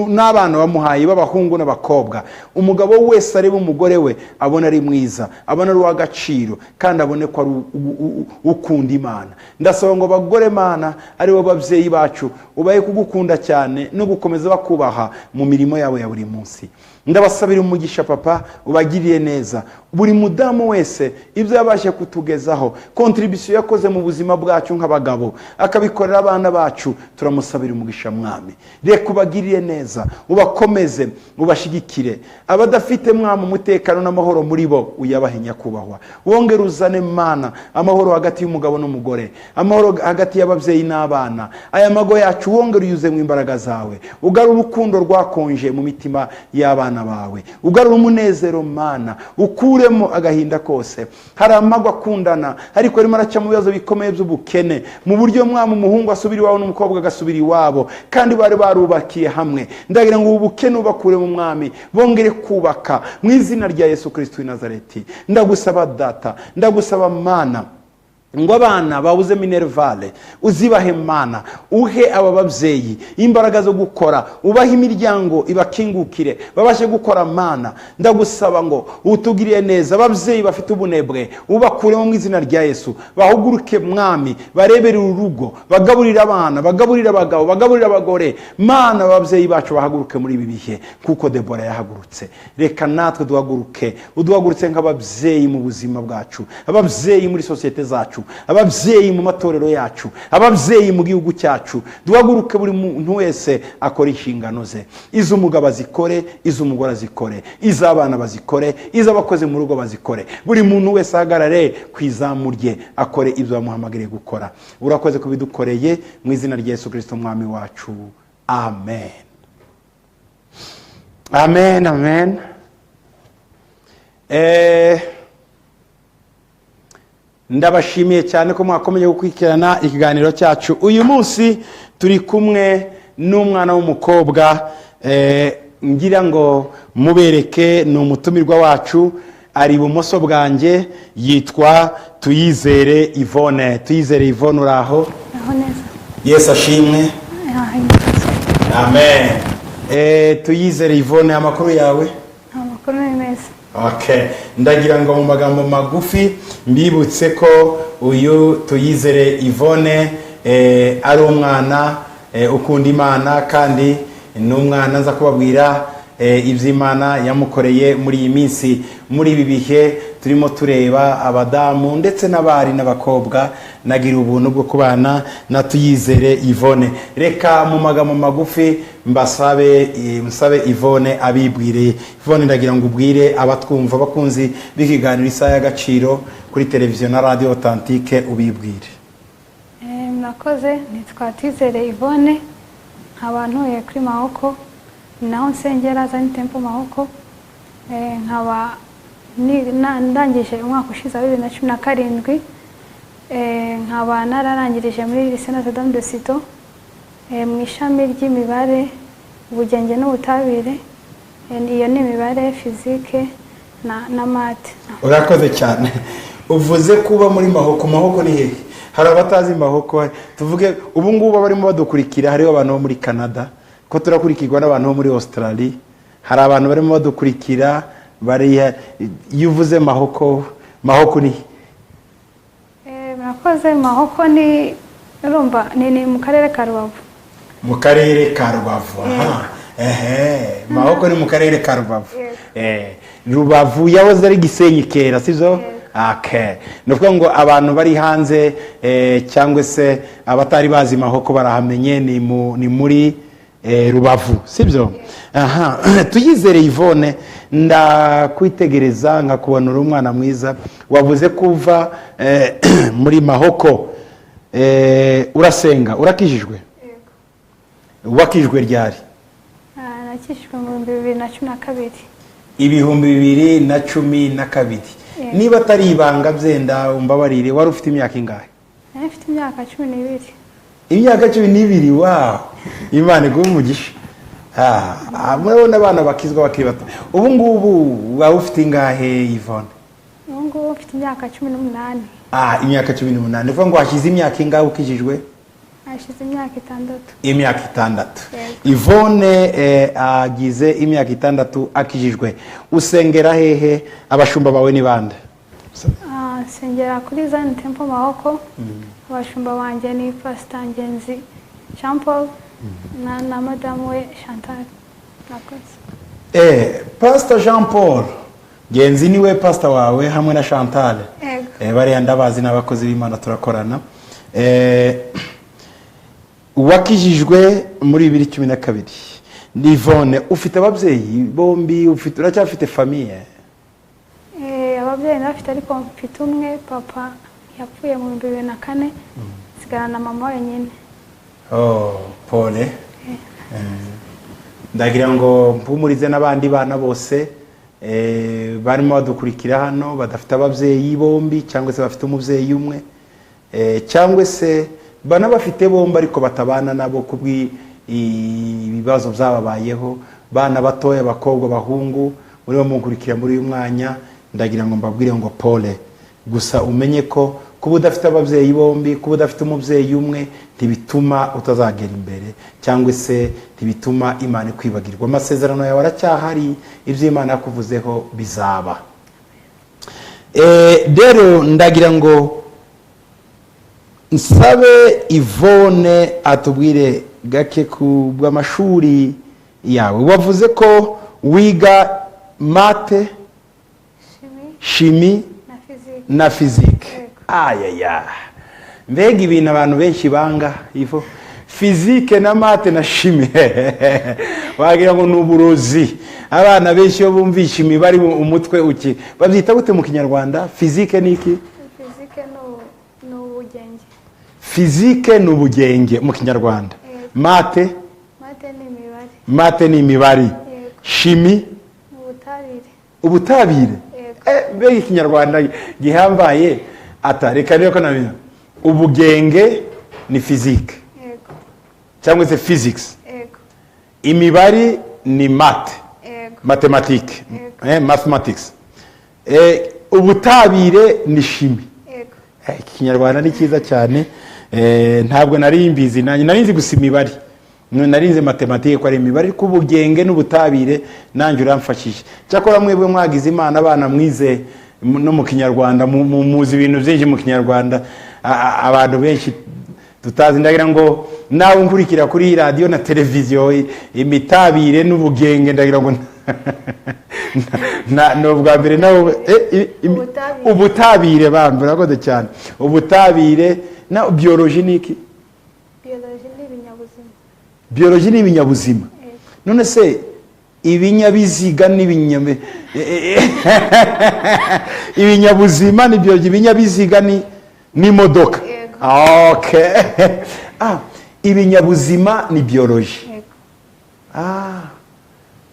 n'abana bamuhaye b'abahungu n'abakobwa. Umugabo wese areba umugore we abona ari mwiza, abona ari uw'agaciro, kandi abone ko ari ukunda Imana. Ndasaba ngo bagore Mana ari bo bavyeyi bacu, ubaye kugukunda cyane no gukomeza bakubaha mu mirimo yabo ya buri munsi. Ndabasabira umugisha papa, ubagiriye neza. Buri mudamu wese ibyo yabashe kutugezaho, contribution yakoze mu buzima bwacu nk'abagabo, akabikorera abana bacu, turamusabira umugisha mwami. Reka ubagiriye neza, ubakomeze, ubashigikire. Abadafite mwami umutekano n'amahoro muri bo uyabahe nyakubahwa. Wongere uzane Mana amahoro hagati y'umugabo n'umugore, amahoro hagati y'abavyeyi n'abana. Aya mago yacu wongere uyuze mu imbaraga zawe, ugarura urukundo rwakonje mu mitima y'abana bawe, ugarura umunezero Mana, ukuremo agahinda kose. Hari amago akundana ariko arimo araca mu bibazo bikomeye by'ubukene, mu buryo mwami umuhungu asubira iwabo n'umukobwa agasubira iwabo, kandi bari barubakiye hamwe. Ndagira ngo ubukene ubakure mu mwami, bongere kubaka mu izina rya Yesu Kristo w'i Nazareti. Ndagusaba data, ndagusaba Mana ngo abana babuze minervale uzibahe Mana, uhe aba babyeyi imbaraga zo gukora, ubahe imiryango ibakingukire babashe gukora Mana. Ndagusaba ngo utugiriye neza ababyeyi bafite ubunebwe, ubakuremo mu izina rya Yesu. Bahuguruke Mwami, barebere urugo, bagaburira abana, bagaburira abagabo, bagaburira abagore Mana. Ababyeyi bacu bahaguruke muri ibi bihe kuko Debora yahagurutse. Reka natwe duhaguruke, uduhagurutse nk'ababyeyi mu buzima bwacu, ababyeyi muri sosiyete zacu, ababyeyi mu matorero yacu, ababyeyi mu gihugu cyacu. Duhaguruke buri muntu wese akora inshingano ze, iz'umugabo azikore, iz'umugore azikore, iz'abana bazikore, iz'abakozi mu rugo bazikore. Buri muntu wese ahagarare ku izamu rye akore ibyo bamuhamagariye gukora. Urakoze kubidukoreye mu izina rya Yesu Kristo Mwami wacu, amen. Amen, amen. Ndabashimiye cyane ko mwakomeje gukurikirana ikiganiro cyacu. Uyu munsi turi kumwe n'umwana w'umukobwa, ngira ngo mubereke, ni umutumirwa wacu, ari ibumoso bwanjye, yitwa Tuyizere Yvonne. Tuyizere Yvonne, uraho? Aho neza. Yesu ashimwe. Amen. Tuyizere Yvonne, amakuru yawe? Amakuru ni meza. Okay. Ndagira ngo mu magambo magufi mbibutse ko uyu Tuyizere Yvonne ari umwana ukunda Imana, kandi ni umwana nza kubabwira iby'Imana yamukoreye muri iyi minsi. Muri ibi bihe turimo tureba abadamu ndetse n'abari n'abakobwa, nagira ubuntu bwo kubana na Tuyizere Yvonne. Reka mu magambo magufi mbasabe Yvonne abibwire. Yvonne, ndagira ngo ubwire abatwumva bakunzi b'ikiganiro Isaha y'Agaciro kuri televiziyo na radio Authentique, ubibwire. Murakoze. Nitwa Tuyizere Yvonne, nkaba ntuye kuri Mahoko, naho nsengera Zion Temple Mahoko. Nkaba ndangije umwaka ushize wa 2017. Nkaba nararangirije muri Lycée Notre Dame de Citeaux mu ishami ry'imibare, ubugenge n'ubutabire. Iyo ni imibare, physique na math. Urakoze cyane. Uvuze kuba muri Mahoko. Mahoko ni hehe? Hari abatazi Mahoko. Tuvuge ubu ngubu barimo badukurikira, hariho abantu bo muri Canada, ko turakurikirwa n'abantu bo muri Australia. Hari abantu barimo badukurikira bari. Iyo uvuze Mahoko, Mahoko ni murakoze. Mahoko ni urumva ni mu karere ka Rubavu. Mu karere ka Rubavu. Aha. Mahoko ni mu karere ka Rubavu. Rubavu yahoze ari Gisenyi kera, sivyo? Okay. Nuvuga ngo abantu bari hanze cyangwa se abatari bazi Mahoko barahamenye, ni muri Rubavu, sibyo? Aha. Tuyizere Yvonne, ndakwitegereza nkakubona uri umwana mwiza. Wavuze kuva muri Mahoko, urasenga, urakijijwe? Yego. Wakijwe ryari? Nakijijwe mu 2012. 2012. Niba atari ibanga byenda umbabarire, wari ufite imyaka ingahe? Mfite imyaka 12. Imyaka 12. Wow. Imana iguhe umugisha. Murabona abana bakizwa bakiri bato. Ubu ngubu waba ufite ingahe Yvonne? Ubu ngubu mfite imyaka 18. Imyaka 18. Nivuga ngo hashize imyaka ingahe ukijijwe? Hashize imyaka 6. Imyaka 6. Yvonne agize imyaka 6 akijijwe. Usengera hehe? Abashumba bawe ni bande? Sengera kuri Zion Temple Mahoko. Abashumba banjye ni Pastor Ngenzi Jean Paul na Madame we Chantal. Nakoze. Pastor Jean Paul Ngenzi niwe pastor wawe hamwe na Chantal? Yego. Bari ndabazi n'abakozi b'Imana turakorana. Wakijijwe muri 2012. Yvonne, ufite ababyeyi bombi? Uracyafite famille? Ababyeyi nafite, ariko mfite umwe, papa yapfuye mu 2004, sigara na mama wenyine. Pole. Ndagira ngo mpumurize n'abandi bana bose barimo badukurikira hano badafite ababyeyi bombi, cyangwa se bafite umubyeyi umwe, cyangwa se bana bafite bombi ariko batabana nabo ibibazo byababayeho. Bana batoya, abakobwa, bahungu, muri bo mukurikira muri uyu mwanya, ndagira ngo mbabwire ngo pole. Gusa umenye ko kuba udafite ababyeyi bombi, kuba udafite umubyeyi umwe ntibituma utazagera imbere, cyangwa se ntibituma Imana ikwibagirwa. Amasezerano yawe aracyahari, ibyo Imana yakuvuzeho bizaba. Rero ndagira ngo nsabe Yvonne atubwire gake ku bw'amashuri yawe. Wavuze ko wiga mate, shimi na fizike. Ayaya, mbega ibintu abantu benshi banga, ifo fizike na mate na shimi wagira ngo n'uburozi. Abana benshi yo bumvisha imibare umutwe uki babyita gute mu Kinyarwanda? Fizike ni iki? Fizike no ubugenge. Fizike ni ubugenge mu Kinyarwanda. Mate ni imibare. Mate ni imibare. Shimi ubutabire. Mbega Ikinyarwanda gihambaye. Reka rero ko nabina ubugenge ni fizike cyangwa se physics. Imibare ni mate, mathematics, mathematics. Ubutabire ni shimi. Ikinyarwanda ni cyiza cyane. Ntabwo nari mbizi, nari nzi gusa imibare, nari nzi mathematics ko ari imibare, ariko ubugenge n'ubutabire nanjye uramfashije. Cyakora mwebwe mwagize Imana, abana mwize no mu Kinyarwanda, muzi ibintu byinshi mu Kinyarwanda abantu benshi tutazi. Ndagira ngo nawe nkurikira kuri radio na televiziyo imitabire n'ubugenge, ndagira ngo no bwa mbere nawe ubutabire bambe urakoze cyane. Ubutabire na biology ni iki? Biology ni ibinyabuzima. None se ibinyabiziga ibinyabuzima ni biology, ibinyabiziga ni imodoka. Okay. Ibinyabuzima ni biology.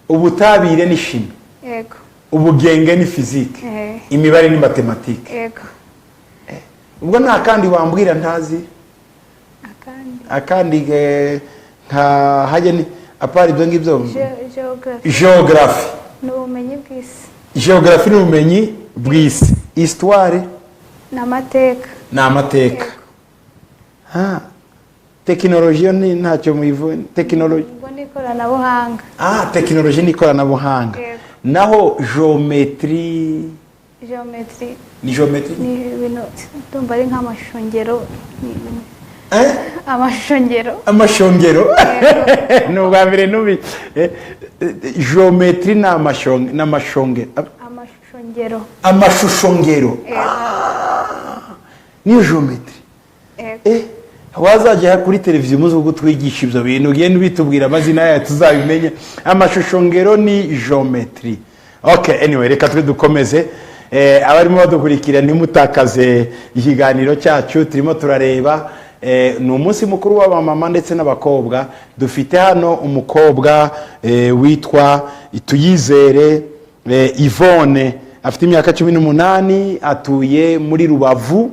Ubutabire ni shimi. Ubugenge ni physique. Imibare ni mathematics. Ubwo nta kandi wambwira ntazi? Akandi nka haje ni apari ibyo ngibyo. Geography. N'ubumenyi bw'isi. Geography n'ubumenyi bw'isi. Histoire n'amateka. N'amateka. Technology ni ntacyo muyivuye. Technology ubwo ni ikoranabuhanga. Technology ni ikoranabuhanga. Naho geometry ni geometry ni ibintu tumba ari nk'amashongero. Amashongero n'ubwa mbere nubi. Geometry amashongero ni geometry. Wazajya kuri televiziyo muzo gutwigisha ibyo bintu, ugende bitubwira amazina yayo tuzabimenya. Amashongero ni geometry. Okay, anyway, reka twe dukomeze. Abarimo badukurikira nimutakaze ikiganiro cyacu, turimo turareba ni umunsi mukuru w'abamama ndetse n'abakobwa. Dufite hano umukobwa witwa Tuyizere Yvonne, afite imyaka 18, atuye muri Rubavu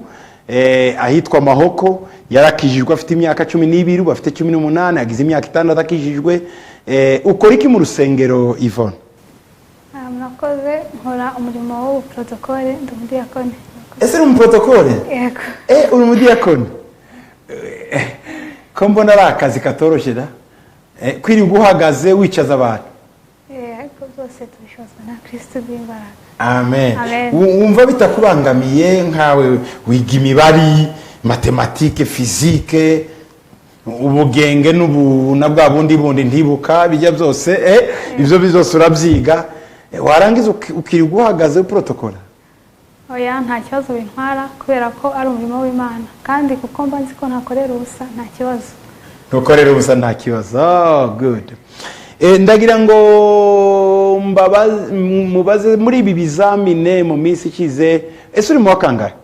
ahitwa Mahoko. Yarakijijwe afite imyaka 12, bafite 18, agize imyaka 6 akijijwe. Ukora iki mu rusengero Yvonne? Murakoze, nkora umurimo wo protocole, ndi umudiyakoni. Ese uri mu protocole? Yego. Uri umudiyakoni? Ko mbona ari akazi katoroshye da? Kwirirwa uhagaze wicaza abantu. Ariko byose tubishozwa na Kristo bw'imbaraga. Amen. Wumva bitakubangamiye nkawe wiga imibari, mathematiques, physique, ubugenge na bwa bundi ntibuka bijya byose ibyo bizose urabyiga, warangiza ukirirwa uhagaze protocole? Oya, nta kibazo bintwara kubera ko ari umurimo w'Imana, kandi kuko mba nzi ko ntakorera ubusa nta kibazo. Ntukorera ubusa nta kibazo. Good. Ndagira ngo mubaze muri ibi bizamine mu minsi ikize, ese uri mu wa kangahe?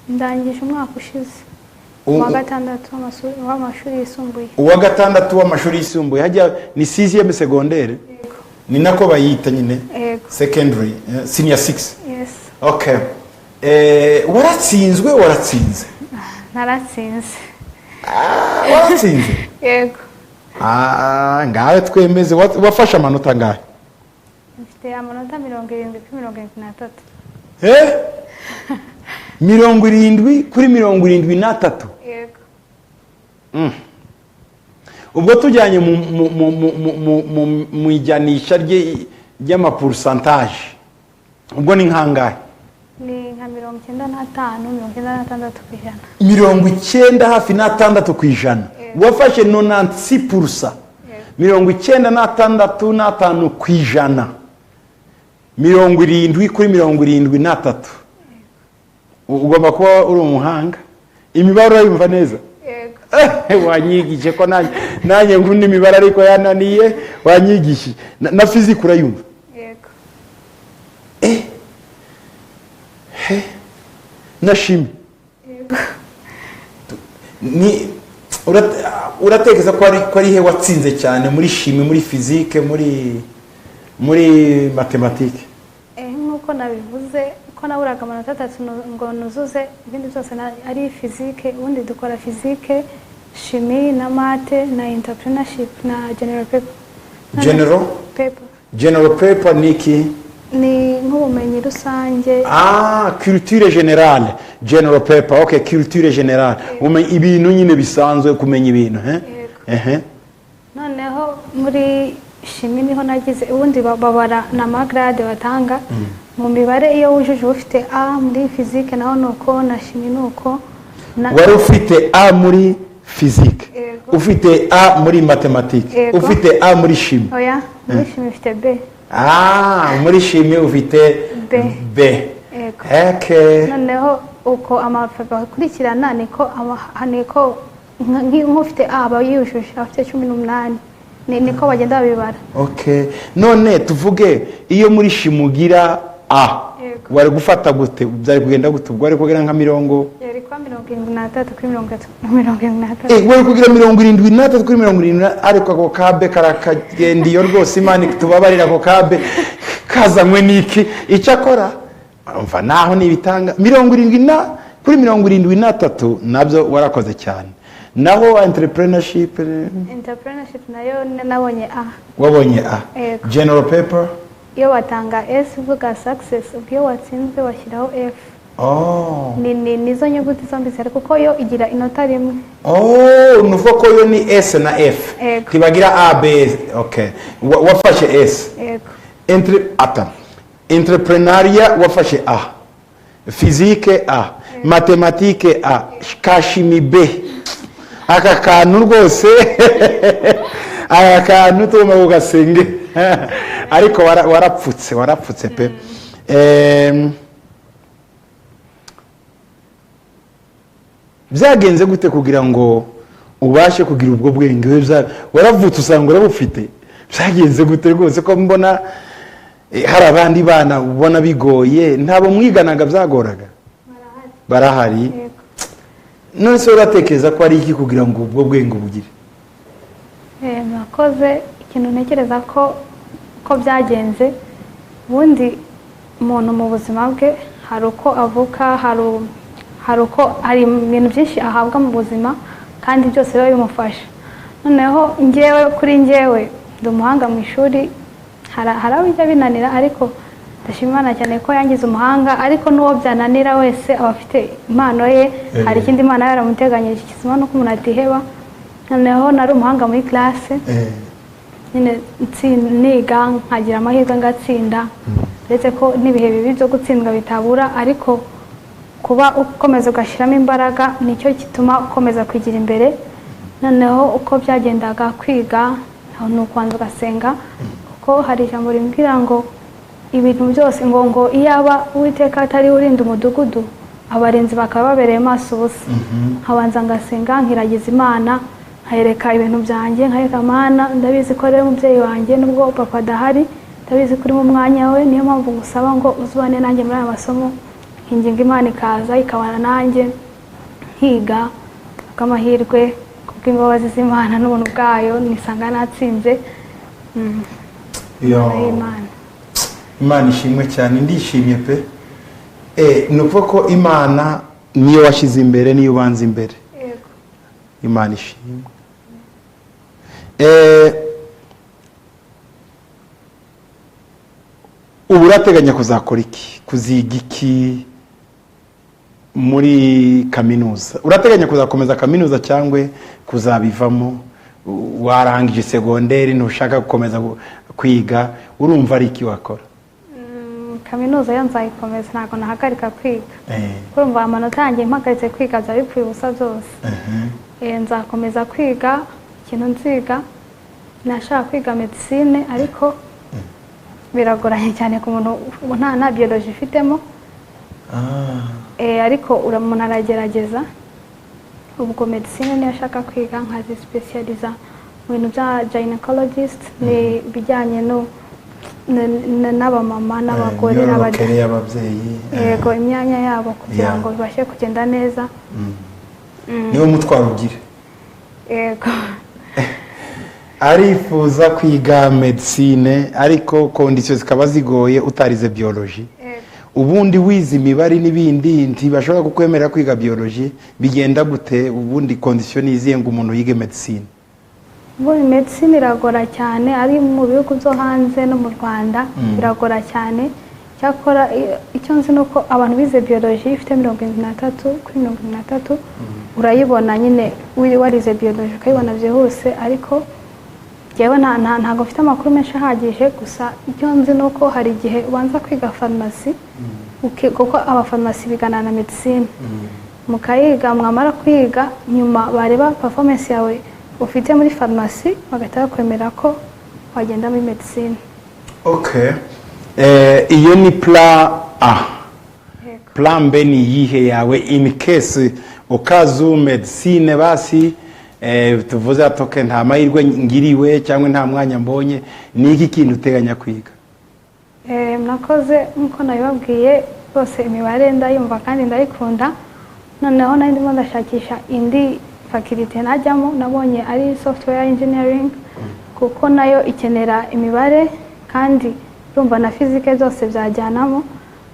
Ndangije umwaka ushize. Uwa gatandatu w'amashuri yisumbuye. Uwa gatandatu w'amashuri yisumbuye, hajya ni 6e secondaire? Ni nako bayita nyine? Secondary, senior 6. Yes. Okay. Waratsinzwe? Naratsinze. Waratsinze? Yego. Ngawe twemeze, wafashe amanota ngahe? Mfite amanota 70 kuri 73. 70 kuri 73. yego. Ubwo tujyanye mu ijyanisha ry'amapurusantaje ubwo ni nkangahe? Ni nka 95, 96 ku ijana. 90 hafi na 6 ku ijana. Wafashe 96%. 96 na 5 ku ijana. 70 kuri 73. Ugomba kuba uri umuhanga. Imibare urayumva neza? Yego. Wanyigije ko nanjye ngundi imibare ariko yananiye, wanyigishije. Na physics urayumva? Yego. Na shimi? Yego. Ni uratekeza ko ari he watsinze cyane muri shimi, muri physique, muri mathématique? Nkuko nabivuze ko naburaga amanota 3 ngo nuzuze ibindi byose ari physique, ubundi dukora physique, chimie na math na entrepreneurship na general paper. General paper niki? Ni nk'ubumenyi rusange. Culture générale. General paper. Okay, culture générale. Umenye ibintu nyine bisanzwe, kumenya ibintu, Noneho muri shimi niho nagize ubundi babara na magrade batanga mu mibare iyo wujuje ufite A muri physique naho nuko na shimi nuko. Wari ufite A muri physique, ufite A muri mathématique, ufite A muri shimi. Oya, muri shimi ufite B. Muri shimi ufite B. Okay. Noneho uko amafaga kurikirana niko nk'ufite A bayujuje afite 18. Niko bagenda babibara. Okay. None tuvuge iyo muri shimugira A. Wari gufata gute? Byari kugenda gute? Wari kugira nka mirongo? Yari kwa 73 kuri 73. Wari kugira 73 kuri 70 ariko ako kabe karakagenda iyo rwose Imana tubabarira ako kabe kazanywe niki icyakora umva naho nibitanga 70 kuri 73 nabyo warakoze cyane. Naho entrepreneurship nayo nabonye A. Wabonye A. General paper iyo watanga S uvuga success, ubwo watsinzwe washyiraho F. Nizo nyuguti zombi zari kuko yo igira inota rimwe. Nuvuga ko yo ni S na F. Tibagira A B. Okay. Wafashe S. Entrepreneuria wafashe A. Physique A. Mathématique A. Kashimi B. Aka kantu rwose aka kantu tuma ugasenge ariko warapfutse pe. Byagenze gute kugira ngo ubashe kugira ubwo bwenge? Waravutse usanga urabufite. Byagenze gute rwose ko mbona hari abandi bana ubona bigoye, ntabo mwiganaga byagoraga? Barahari. None se uratekereza ko ari iki kugira ngo ubwo bwenge bugire? Nakoze ikintu ntekereza ko byagenze. Ubundi umuntu mu buzima bwe hari uko avuka, hari ibintu byinshi ahabwa mu buzima kandi byose biba bimufasha. Noneho kuri njyewe ndi umuhanga mu ishuri, hari abijya binanira ariko ndashimana cyane ko yangize umuhanga, ariko n'uwo byananira wese aba afite impano ye, hari ikindi Imana yaramuteganyirije kizima no kumuntu atiheba. Noneho nari umuhanga muri classe, nyine niga nkagira amahirwe ngatsinda, ndetse ko n'ibihe bibi byo gutsindwa bitabura, ariko kuba ukomeza ugashyiramo imbaraga nicyo gituma ukomeza kugira imbere. Noneho uko byagendaga kwiga ni ukubanza ugasenga, kuko hari ijambo rimbwira ngo ibintu byose ngo iyaba Uwiteka atari urinda umudugudu abarinzi bakaba babereye maso ubusa. Nkabanza ngasenga nkiragiza Imana, nkayereka ibintu byanjye, nkayereka Mana ndabizi ko rero umubyeyi wanjye nubwo papa adahari ndabizi kuri mu mwanya we, niyo mpamvu ngusaba ngo uzubane nanjye muri aya masomo. Ingingo Imana ikaza ikabana nanjye nkiga bw'amahirwe, kubw'imbabazi z'Imana n'ubuntu bwayo nisanga natsinze. Imana ishimwe cyane, ndishimye pe. Nuko ko Imana niyo washize imbere, niyo ubanza imbere. Imana ishimwe. Ubu urateganya kuzakora iki? Kuziga iki? muri kaminuza urateganya kuzakomeza kaminuza cyangwa kuzabivamo warangije segonderi ntushaka gukomeza kwiga urumva ari iki wakora kaminuza yo nzayikomeza ntabwo nahagarika kwiga urumva amanota yanjye mpagaritse kwiga byaba bipfuye ubusa byose nzakomeza kwiga ikintu nziga nashaka kwiga medicine ariko biragoranye cyane ku muntu nta biology ifitemo ariko umuntu aragerageza ubwo medicine niyo ashaka kwiga nkazisipesiyaliza mu bintu bya gynecologist ni bijyanye n'abamama n'abagore n'ababyeyi yego imyanya yabo kugira ngo bibashe kugenda neza niwo mutwaro ugira yego arifuza kwiga medicine ariko kondisiyo zikaba zigoye utarize biology ubundi wize imibare n'ibindi ntibashobora kukwemerera kwiga biology bigenda gute ubundi kondisiyo niziye ngo umuntu yige medicine ubundi medicine iragora cyane ari mu bihugu byo hanze no mu Rwanda biragora cyane cyakora icyo nzi nuko abantu bize biology ifite 73 kuri 73 urayibona nyine warize biology ukayibona byihuse ariko yewe ntabwo mfite amakuru menshi ahagije gusa icyo nzi nuko hari igihe ubanza kwiga farumasi kuko abafarumasi bigana na medicine mukayiga mwamara kwiga nyuma bareba performance yawe ufite muri farumasi bagahita bakwemera ko wagenda muri medicine iyo ni plan A plan B ni iyihe yawe in case ukazu medicine basi tuvuze atoke nta mahirwe ngiriwe cyangwa nta mwanya mbonye ni iki kintu uteganya kwiga nakoze nkuko nabibabwiye rwose imibare ndayumva kandi ndayikunda noneho nari ndimo ndashakisha indi faculty najyamo nabonye ari software engineering kuko nayo ikenera imibare kandi urumva na physics zose byajyanamo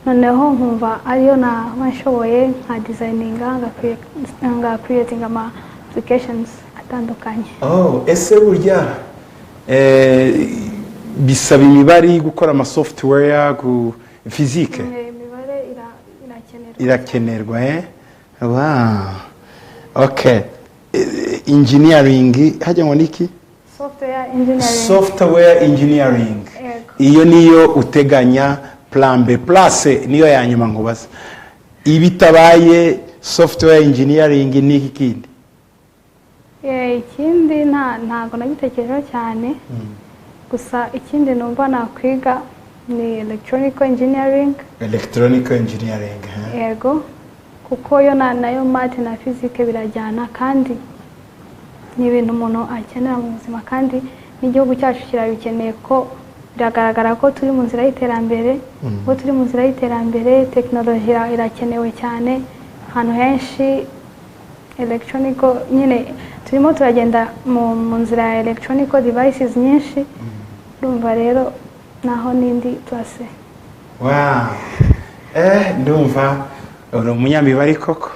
noneho nkumva ariyo nashoboye nka designinga nga creating ama applications atandukanye ese burya bisaba imibare gukora ama software ku physique imibare irakenerwa engineering hajya ngo niki software engineering iyo niyo uteganya plan B plus niyo yanyuma nkubaza ibitabaye software engineering niki kindi ikindi ntago nagitekerejeho cyane gusa ikindi numva nakwiga ni electronical engineering yego kuko yo nayo math na physics birajyana kandi ni ibintu umuntu akenera mu buzima kandi n'igihugu cyacu kirabikeneye ko biragaragara ko turi mu nzira y'iterambere ko turi mu nzira y'iterambere technology irakenewe cyane ahantu henshi electronical nyine turimo turagenda mu nzira ya electronical devices nyinshi ndumva rero naho nindi twase ndumva uri umunyamibare koko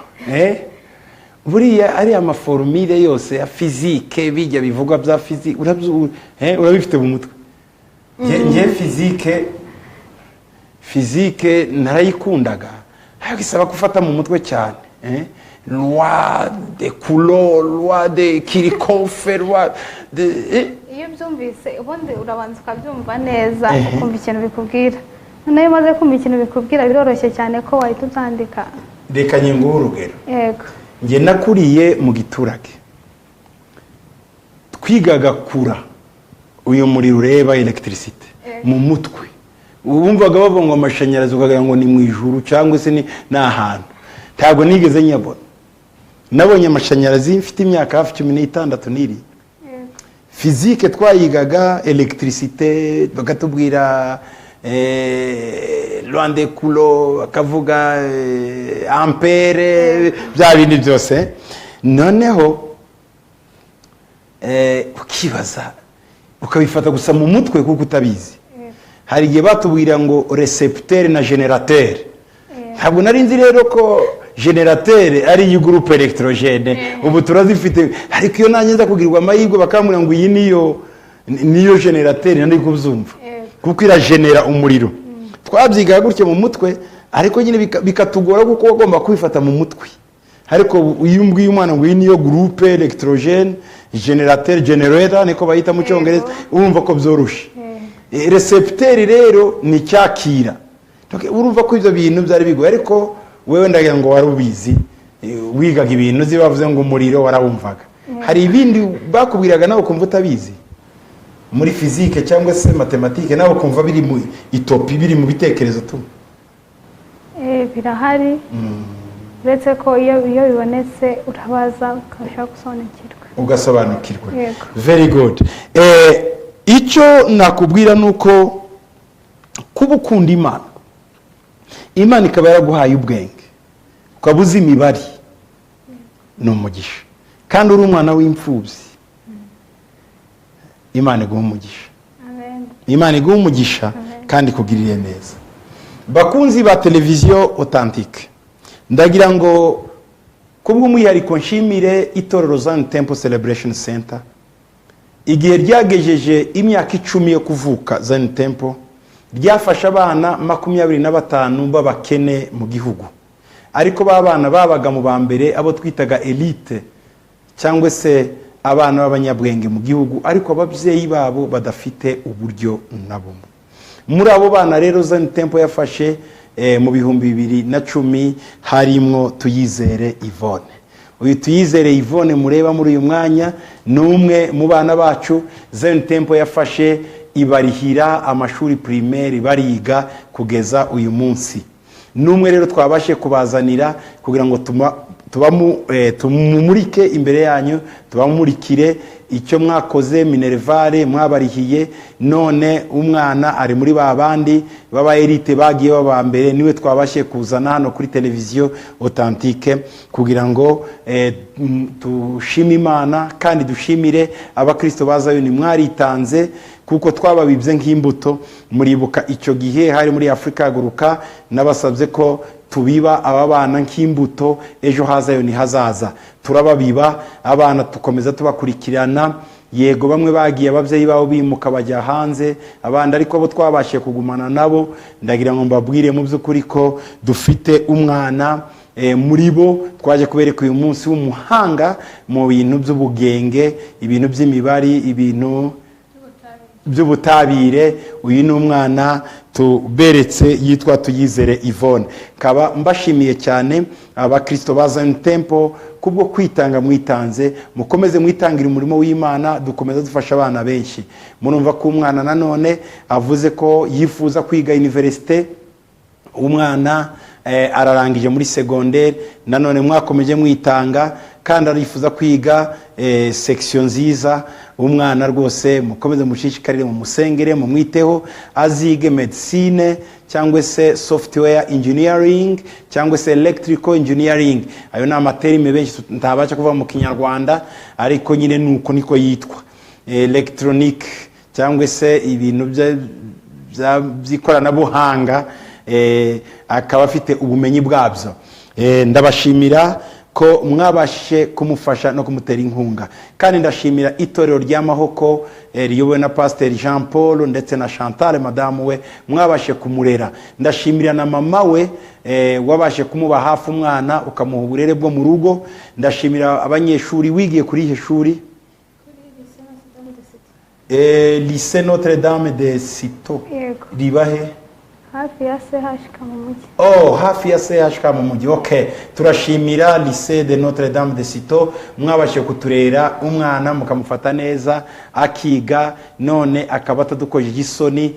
buriya ari amaformule yose ya physique bijya bivugwa bya physique urabifite mu mutwe nge physique narayikundaga ariko isaba gufata mu mutwe cyane loi de Coulomb loi de Kirchhoff loi de iyo byumvise ubundi urabanza ukabyumva neza ukumva ikintu bikubwira noneho umaze kumva ikintu bikubwira biroroshye cyane ko wahita ubyandika reka nyinguhe urugero yego nge nakuriye mu giturage twigaga kura uyu muriro ureba electricity mu mutwe wumvaga bavuga ngo amashanyarazi ukagira ngo ni mu ijuru cyangwa se ni ahantu ntabwo nigeze nyabona nabonye amashanyarazi mfite imyaka hafi 16 n'iri physique twayigaga electricité bakatubwira loi de Coulomb akavuga ampere bya bindi byose noneho ukibaza ukabifata gusa mu mutwe kuko utabizi hari igihe batubwira ngo recepteur na générateur ntabwo nari nzi rero ko générateur ari iyi groupe électrogène ubu turazifite ariko iyo nanjye nza kugirwa amahirwe bakambwira ngo iyi niyo générateur nandi kubyumva kuko iragenera umuriro twabyigaga gutyo mu mutwe ariko nyine bikatugora kuko bagomba kubifata mu mutwe. Ariko iyo umbwiye umwana ngo iyi niyo groupe electrogène generator niko bayita mu cyongereza, urumva ko byoroshe. Recepteur rero ni cyakira. Urumva ko ibyo bintu byari bigoye, ariko wewe ndagira ngo wari ubizi, wigaga ibintu zibavuze ngo umuriro warawumvaga. Hari ibindi bakubwiraga nawe kumva utabizi muri physique cyangwa se mathématique, nawe kumva biri mu itopi, biri mu bitekerezo tu. Birahari. Uretse ko iyo bibonetse urabaza ukashaka ugasobanukirwa. Very good. Icyo nakubwira nuko kuba ukunda Imana, Imana ikaba yaraguhaye ubwenge, ukaba uzi imibare, ni umugisha. Kandi uri umwana w'imfubyi, Imana iguha umugisha. Imana iguha umugisha kandi kugirire neza. Bakunzi ba televiziyo Authentique, ndagira ngo kubw'umwihariko nshimire itorero Zion Temple Celebration Center. Igihe ryagejeje imyaka 10 yo kuvuka, Zion Temple ryafasha abana 25 b'abakene mu gihugu. Ariko babana babaga mu bambere abo twitaga elite cyangwa se abana b'abanyabwenge mu gihugu, ariko ababyeyi babo badafite uburyo nabo. Muri abo bana rero Zion Temple yafashe mu 2010 harimo Tuyizere Yvonne. Uyu Tuyizere Yvonne mureba muri uyu mwanya numwe mu bana bacu Zion Temple yafashe ibarihira amashuri primaire bariga kugeza uyu munsi. Numwe rero twabashe kubazanira kugira ngo tumumurike imbere yanyu, tubamurikire icyo mwakoze Minervare mwabarihiye, none umwana ari muri babandi baba elite bagiye baba mbere, niwe twabashe kuzana hano kuri televiziyo Authentique kugira ngo tushime Imana kandi dushimire abakristo bazayo. Ni mwaritanze kuko twababibye nk'imbuto. Muribuka icyo gihe hari muri Afrika Haguruka nabasabye ko tubiba aba bana nk'imbuto, ejo hazayo ni hazaza. Turababiba abana, tukomeza tubakurikirana. Yego bamwe bagiye ababyeyi babo bimuka bajya hanze, abandi ariko abo twabashe kugumana nabo, ndagira ngo mbabwire mu by'ukuri ko dufite umwana muri bo twaje kubereka uyu munsi w'umuhanga mu bintu by'ubugenge, ibintu by'imibari, ibintu by'ubutabire. Uyu ni umwana tuberetse yitwa Tuyizere Yvonne. Kaba mbashimiye cyane abakristo ba Zion Temple kubwo kwitanga mwitanze, mukomeze mwitangira umurimo w'Imana, dukomeza dufasha abana benshi. Murumva ko umwana nanone avuze ko yifuza kwiga université, umwana ararangije muri secondaire, nanone mwakomeje mwitanga kandi arifuza kwiga section nziza. Umwana rwose mukomeze mushishikarire mu musengere, mu mwiteho, azige medicine cyangwa se software engineering cyangwa se electrical engineering. Ayo ni amaterime benshi ntabaca kuva mu Kinyarwanda, ariko nyine nuko niko yitwa electronic cyangwa se ibintu by'ikoranabuhanga, akaba afite ubumenyi bwabyo. Ndabashimira ko mwabashe kumufasha no kumutera inkunga, kandi ndashimira itorero ry'amahoko riyobowe na Pasteur Jean Paul ndetse na Chantal madamu we, mwabashe kumurera. Ndashimira na mama we wabashe kumuba hafi umwana ukamuha uburere bwo mu rugo. Ndashimira abanyeshuri wigiye kuri ihe shuri Lycée Notre Dame de Citeaux. Ribahe hafi ya CHK mu mujyi. Hafi ya CHK mu mujyi. Okay, turashimira Lycée de Notre Dame de Citeaux, mwabashe kuturera umwana mukamufata neza akiga, none akaba atadukoje igisoni,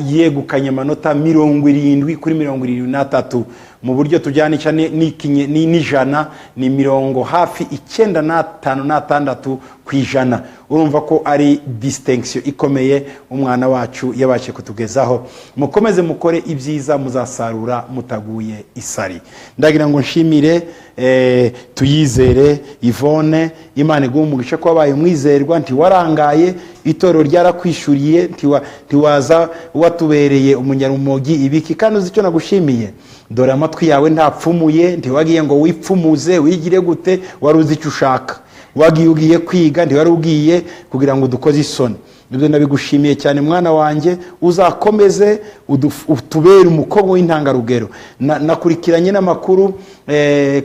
yegukanye amanota 70 kuri 73 mu buryo tujyanisha n'ijana ni 95 kwijana. Urumva ko ari distinction ikomeye umwana wacu yabashe kutugezaho. Mukomeze mukore ibyiza, muzasarura mutaguye isari. Ndagira ngo nshimire Tuyizere Yvonne, Imana iguhe umugisha ko wabaye umwizerwa, ntiwarangaye, itorero ryarakwishuriye, ntiwaza watubereye umunyarumogi ibiki. Kandi uzi icyo nagushimiye, dore amatwi yawe ntapfumuye, ntiwagiye ngo wipfumuze wigire gute, wari uzi icyo ushaka. Wagiye ugiye kwiga, ntiwari ugiye kugira ngo dukoze isoni. ibyo nabigushimiye cyane mwana wanjye, uzakomeze utubere umukobwa w'intangarugero. Nakurikiranye n'amakuru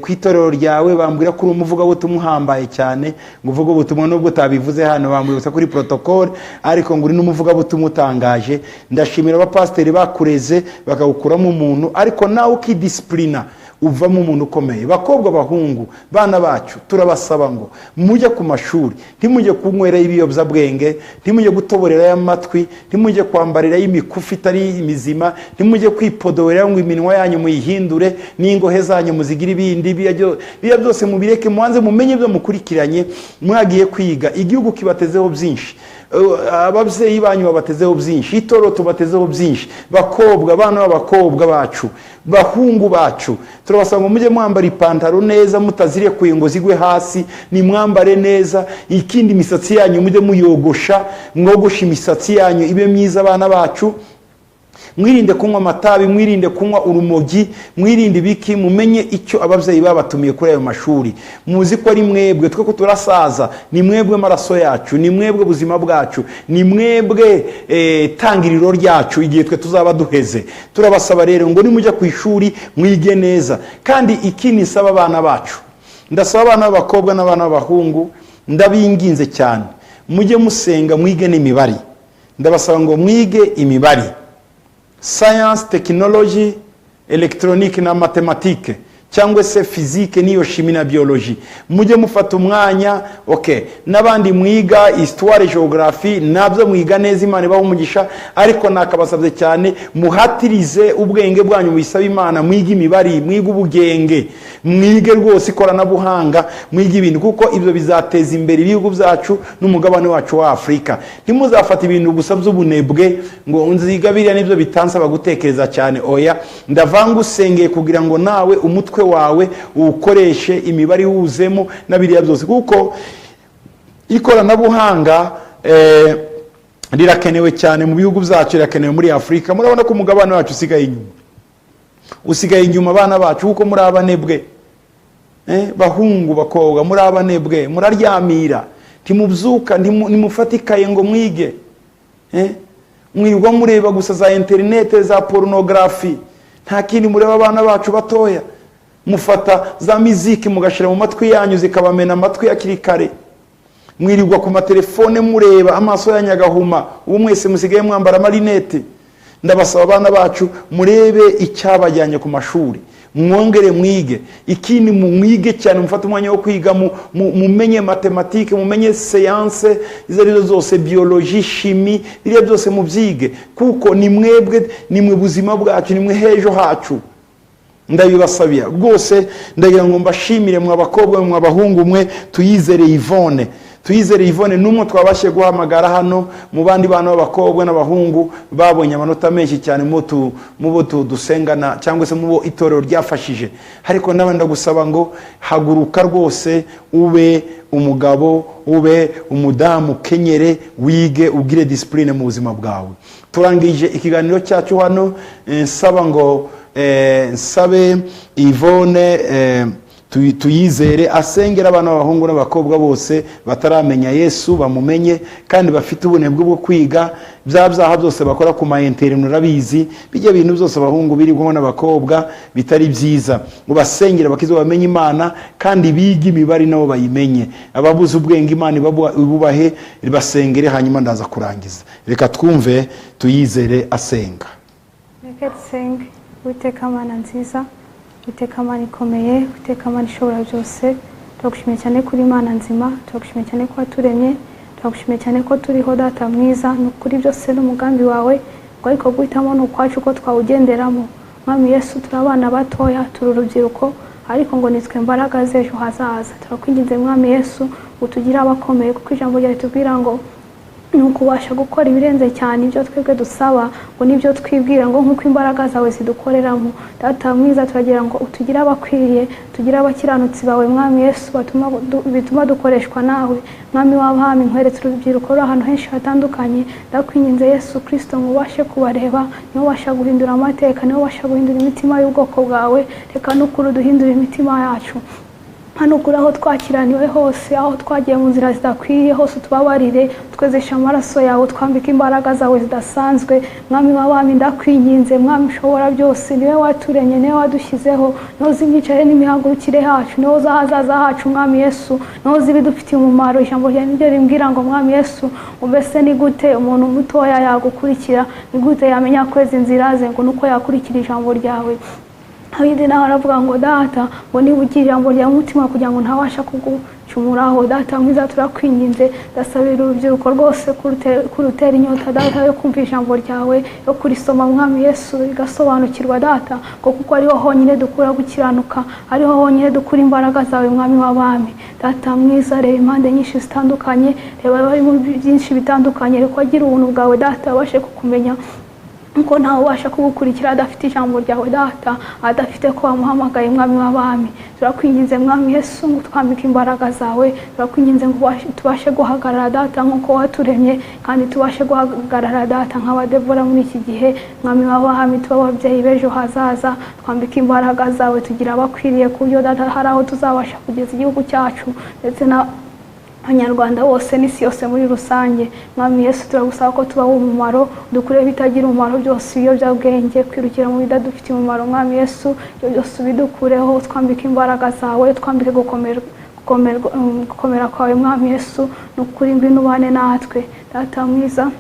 ku itorero ryawe, bambwira ko uri umuvugabutumwa uhambaye cyane, ngo uvugabutumwa nubwo utabivuze hano bambwira kuri protocole, ariko ngo uri n'umuvugabutumwa utangaje. Ndashimira abapasiteri bakureze bakagukuramo umuntu, ariko nawe ukidisciplina uvamo umuntu ukomeye. Bakobwa bahungu bana bacu turabasaba ngo mujye ku mashuri, ntimujye kunywera ibiyobyabwenge, ntimujye gutoborera amatwi, ntimujye kwambarira imikufi itari mizima, ntimujye kwipodorera ngo iminwa yanyu muyihindure n'ingohe zanyu muzigira ibindi. Biya byose mubireke, muanze mumenye ibyo mukurikiranye. Mwagiye kwiga, igihugu kibatezeho byinshi, ababyeyi banyu babatezeho byinshi, itoro tubatezeho byinshi. Bakobwa, bana b'abakobwa bacu, bahungu bacu, turabasaba ngo mujye mwambara ipantaro neza, mutazirekuye ngo zigwe hasi, ni mwambare neza. Ikindi, imisatsi yanyu mujye muyogosha, mwogosha imisatsi yanyu ibe myiza. Abana bacu mwirinde kunywa amatabi, mwirinde kunywa urumogi, mwirinde ibiki. Mumenye icyo ababyeyi babatumiye kuri ayo mashuri. Muzi ko ari mwebwe, twe ko turasaza, ni mwebwe maraso yacu, ni mwebwe buzima bwacu, ni mwebwe tangiriro ryacu igihe twe tuzaba duheze. Turabasaba rero ngo nimujya ku ishuri mwige neza. Kandi ikindi nsaba abana bacu, ndasaba abana b'abakobwa n'abana b'abahungu, ndabinginze cyane, mujye musenga, mwige n'imibare. Ndabasaba ngo mwige imibare, science, technology, electronique na mathématique, cyangwa se physique niyo chimie na biologie. Mujye mufata umwanya, okay, nabandi mwiga histoire, geographie, nabyo mwiga neza, Imana ibaho umugisha. Ariko nakabasabye cyane muhatirize ubwenge bwanyu, muyisaba Imana, mwige imibari, mwige ubugenge, mwige rwose ikoranabuhanga, mwige ibintu, kuko ibyo bizateza imbere ibihugu byacu n'umugabane wacu wa Afrika. Ntimuzafata ibintu gusa by'ubunebwe ngo nziga biriya nibyo bitansaba gutekereza cyane. Oya, ndavanga usengeye kugira ngo nawe umutwe wawe ukoreshe imibare wuzemo na biriya byose, kuko ikoranabuhanga rirakenewe cyane mu bihugu byacu, rirakenewe muri Afrika. Murabona ko umugabane wacu usigaye inyuma abana bacu, kuko muri abanebwe. Bahungu bakobwa, muri abanebwe, muraryamira, ntimubyuka, ntimufatikaye ngo mwige. Mwirwa mureba gusa za internet, za pornography, nta kindi mureba. Abana bacu batoya mufata za muziki mugashira mu matwi yanyu, zikabamena amatwi akiri kare. Mwirirwa ku matelefone mureba, amaso yanyagahuma. Ubu mwese musigaye mwambara amarinete. Ndabasaba abana bacu murebe icyabajyanye ku mashuri, mwongere mwige. Ikindi mwige cyane, mufate umwanya wo kwiga, mumenye mathématique, mumenye science izo arizo zose, biologie, chimie, biriya byose mubyige, kuko ni mwebwe, ni mwe buzima bwacu, ni mwe hejo hacu. Ndabibasabira rwose. Ndagira ngo mbashimire mwa bakobwa mwa bahungu mwe. Tuyizere Yvonne numwe twabashe guhamagara hano mu bandi bana b'abakobwa n'abahungu babonye amanota menshi cyane mu bo dusengana, cyangwa se mu bo itorero ryafashije. Ariko nabandi ndagusaba ngo haguruka rwose, ube umugabo, ube umudamu, kenyere, wige, ugire discipline mu buzima bwawe. Turangije ikiganiro cyacu hano, nsaba ngo nsabe Yvonne tuyizere asengera abana b'abahungu n'abakobwa bose bataramenya Yesu, bamumenye kandi bafite ubunebwe bwo kwiga. Bya byaha byose bakora ku ma internet urabizi, bijya bintu byose abahungu birigwamo n'abakobwa bitari byiza. Ubasengera bakizo bamenye Imana, kandi bige imibare nabo bayimenye. Ababuze ubwenge Imana ibubahe, basengere. Hanyuma ndaza kurangiza. Reka twumve Tuyizere asenga. Reka dusenge. Uwiteka Mana nziza, Uwiteka Mana ikomeye, Uwiteka Mana ishobora byose, turagushimiye cyane kuri Imana nzima, turagushimiye cyane ko waturemye, turagushimiye cyane ko turiho Data mwiza. Nukuri byose n'umugambi wawe, ngo ariko guhitamo n'ukwacu ko twawugenderamo. Mwami Yesu, turabana batoya, turi urubyiruko, ariko ngo nitwe mbaraga z'ejo hazaza. Turakwinginze Mwami Yesu, utugira abakomeye, kuko ijambo ryawe ritubwira ngo nuko ubasha gukora ibirenze cyane ibyo twebwe dusaba, ngo nibyo twibwira ngo nkuko imbaraga zawe zidukoreramo. Data mwiza, turagira ngo utugire abakwiriye, tugire abakiranutsi bawe Mwami Yesu, bituma dukoreshwa nawe. Mwami w'abami, nkweretse urubyiruko ruri ahantu henshi hatandukanye. Ndakwinginze Yesu Kristo ngo ubashe kubareba, niwe ubasha guhindura amateka, niwe ubasha guhindura imitima y'ubwoko bwawe. Reka n'ukuri duhindura imitima yacu. hanukura aho twakiraniwe hose, aho twagiye mu nzira zidakwiriye hose tubabarire, twezesha amaraso yawe, twambika imbaraga zawe zidasanzwe. Mwami w'abami ndakwinginze, Mwami ushobora byose, niwe waturemye, niwe wadushyizeho, noza imyicare n'imihagurukire hacu, noza ahazaza hacu Mwami Yesu, noza ibidufitiye umumaro. Ijambo ryawe niryo rimbwira ngo Mwami Yesu, mbese ni gute umuntu mutoya yagukurikira, ni gute yamenya kweza inzira ze, ngo nuko yakurikira ijambo ryawe. Hawidi nawe aravuga ngo Data, ngo niba ugira ijambo ryawe umutima kugira ngo ntabasha kugucumuraho. Data mwiza turakwinginze, ndasabira urubyiruko rwose kurutera inyota Data yo kumva ijambo ryawe, yo kurisoma Mwami Yesu rigasobanukirwa Data, ngo kuko ariho honyine dukura gukiranuka, ariho honyine dukura imbaraga zawe Mwami w'abami. Data mwiza, reba impande nyinshi zitandukanye, reba bari mu byinshi bitandukanye, reka agira ubuntu bwawe Data abashe kukumenya, ko ntawe ubasha kugukurikira adafite ijambo ryawe Data, adafite ko wamuhamagaye Mwami w'abami. Turakwinginze Mwami Yesu ngo twambike imbaraga zawe, turakwinginze ngo tubashe guhagarara Data nk'uko waturemye, kandi tubashe guhagarara Data nk'abadebora muri iki gihe Mwami w'abami, tuba ababyeyi b'ejo hazaza. Twambike imbaraga zawe tugira abakwiriye ku buryo Data hari aho tuzabasha kugeza igihugu cyacu ndetse na Abanyarwanda bose n'isi yose muri rusange. Mwami Yesu turagusaba ko tubaho umumaro, dukure bitagira umumaro byose, ibiyobyabwenge, kwirukira mu bidadufitiye umumaro Mwami Yesu, ibyo byose bidukureho, twambike imbaraga zawe, twambike gukomera kwawe Mwami Yesu, nukuri ngwino ubane natwe Data mwiza,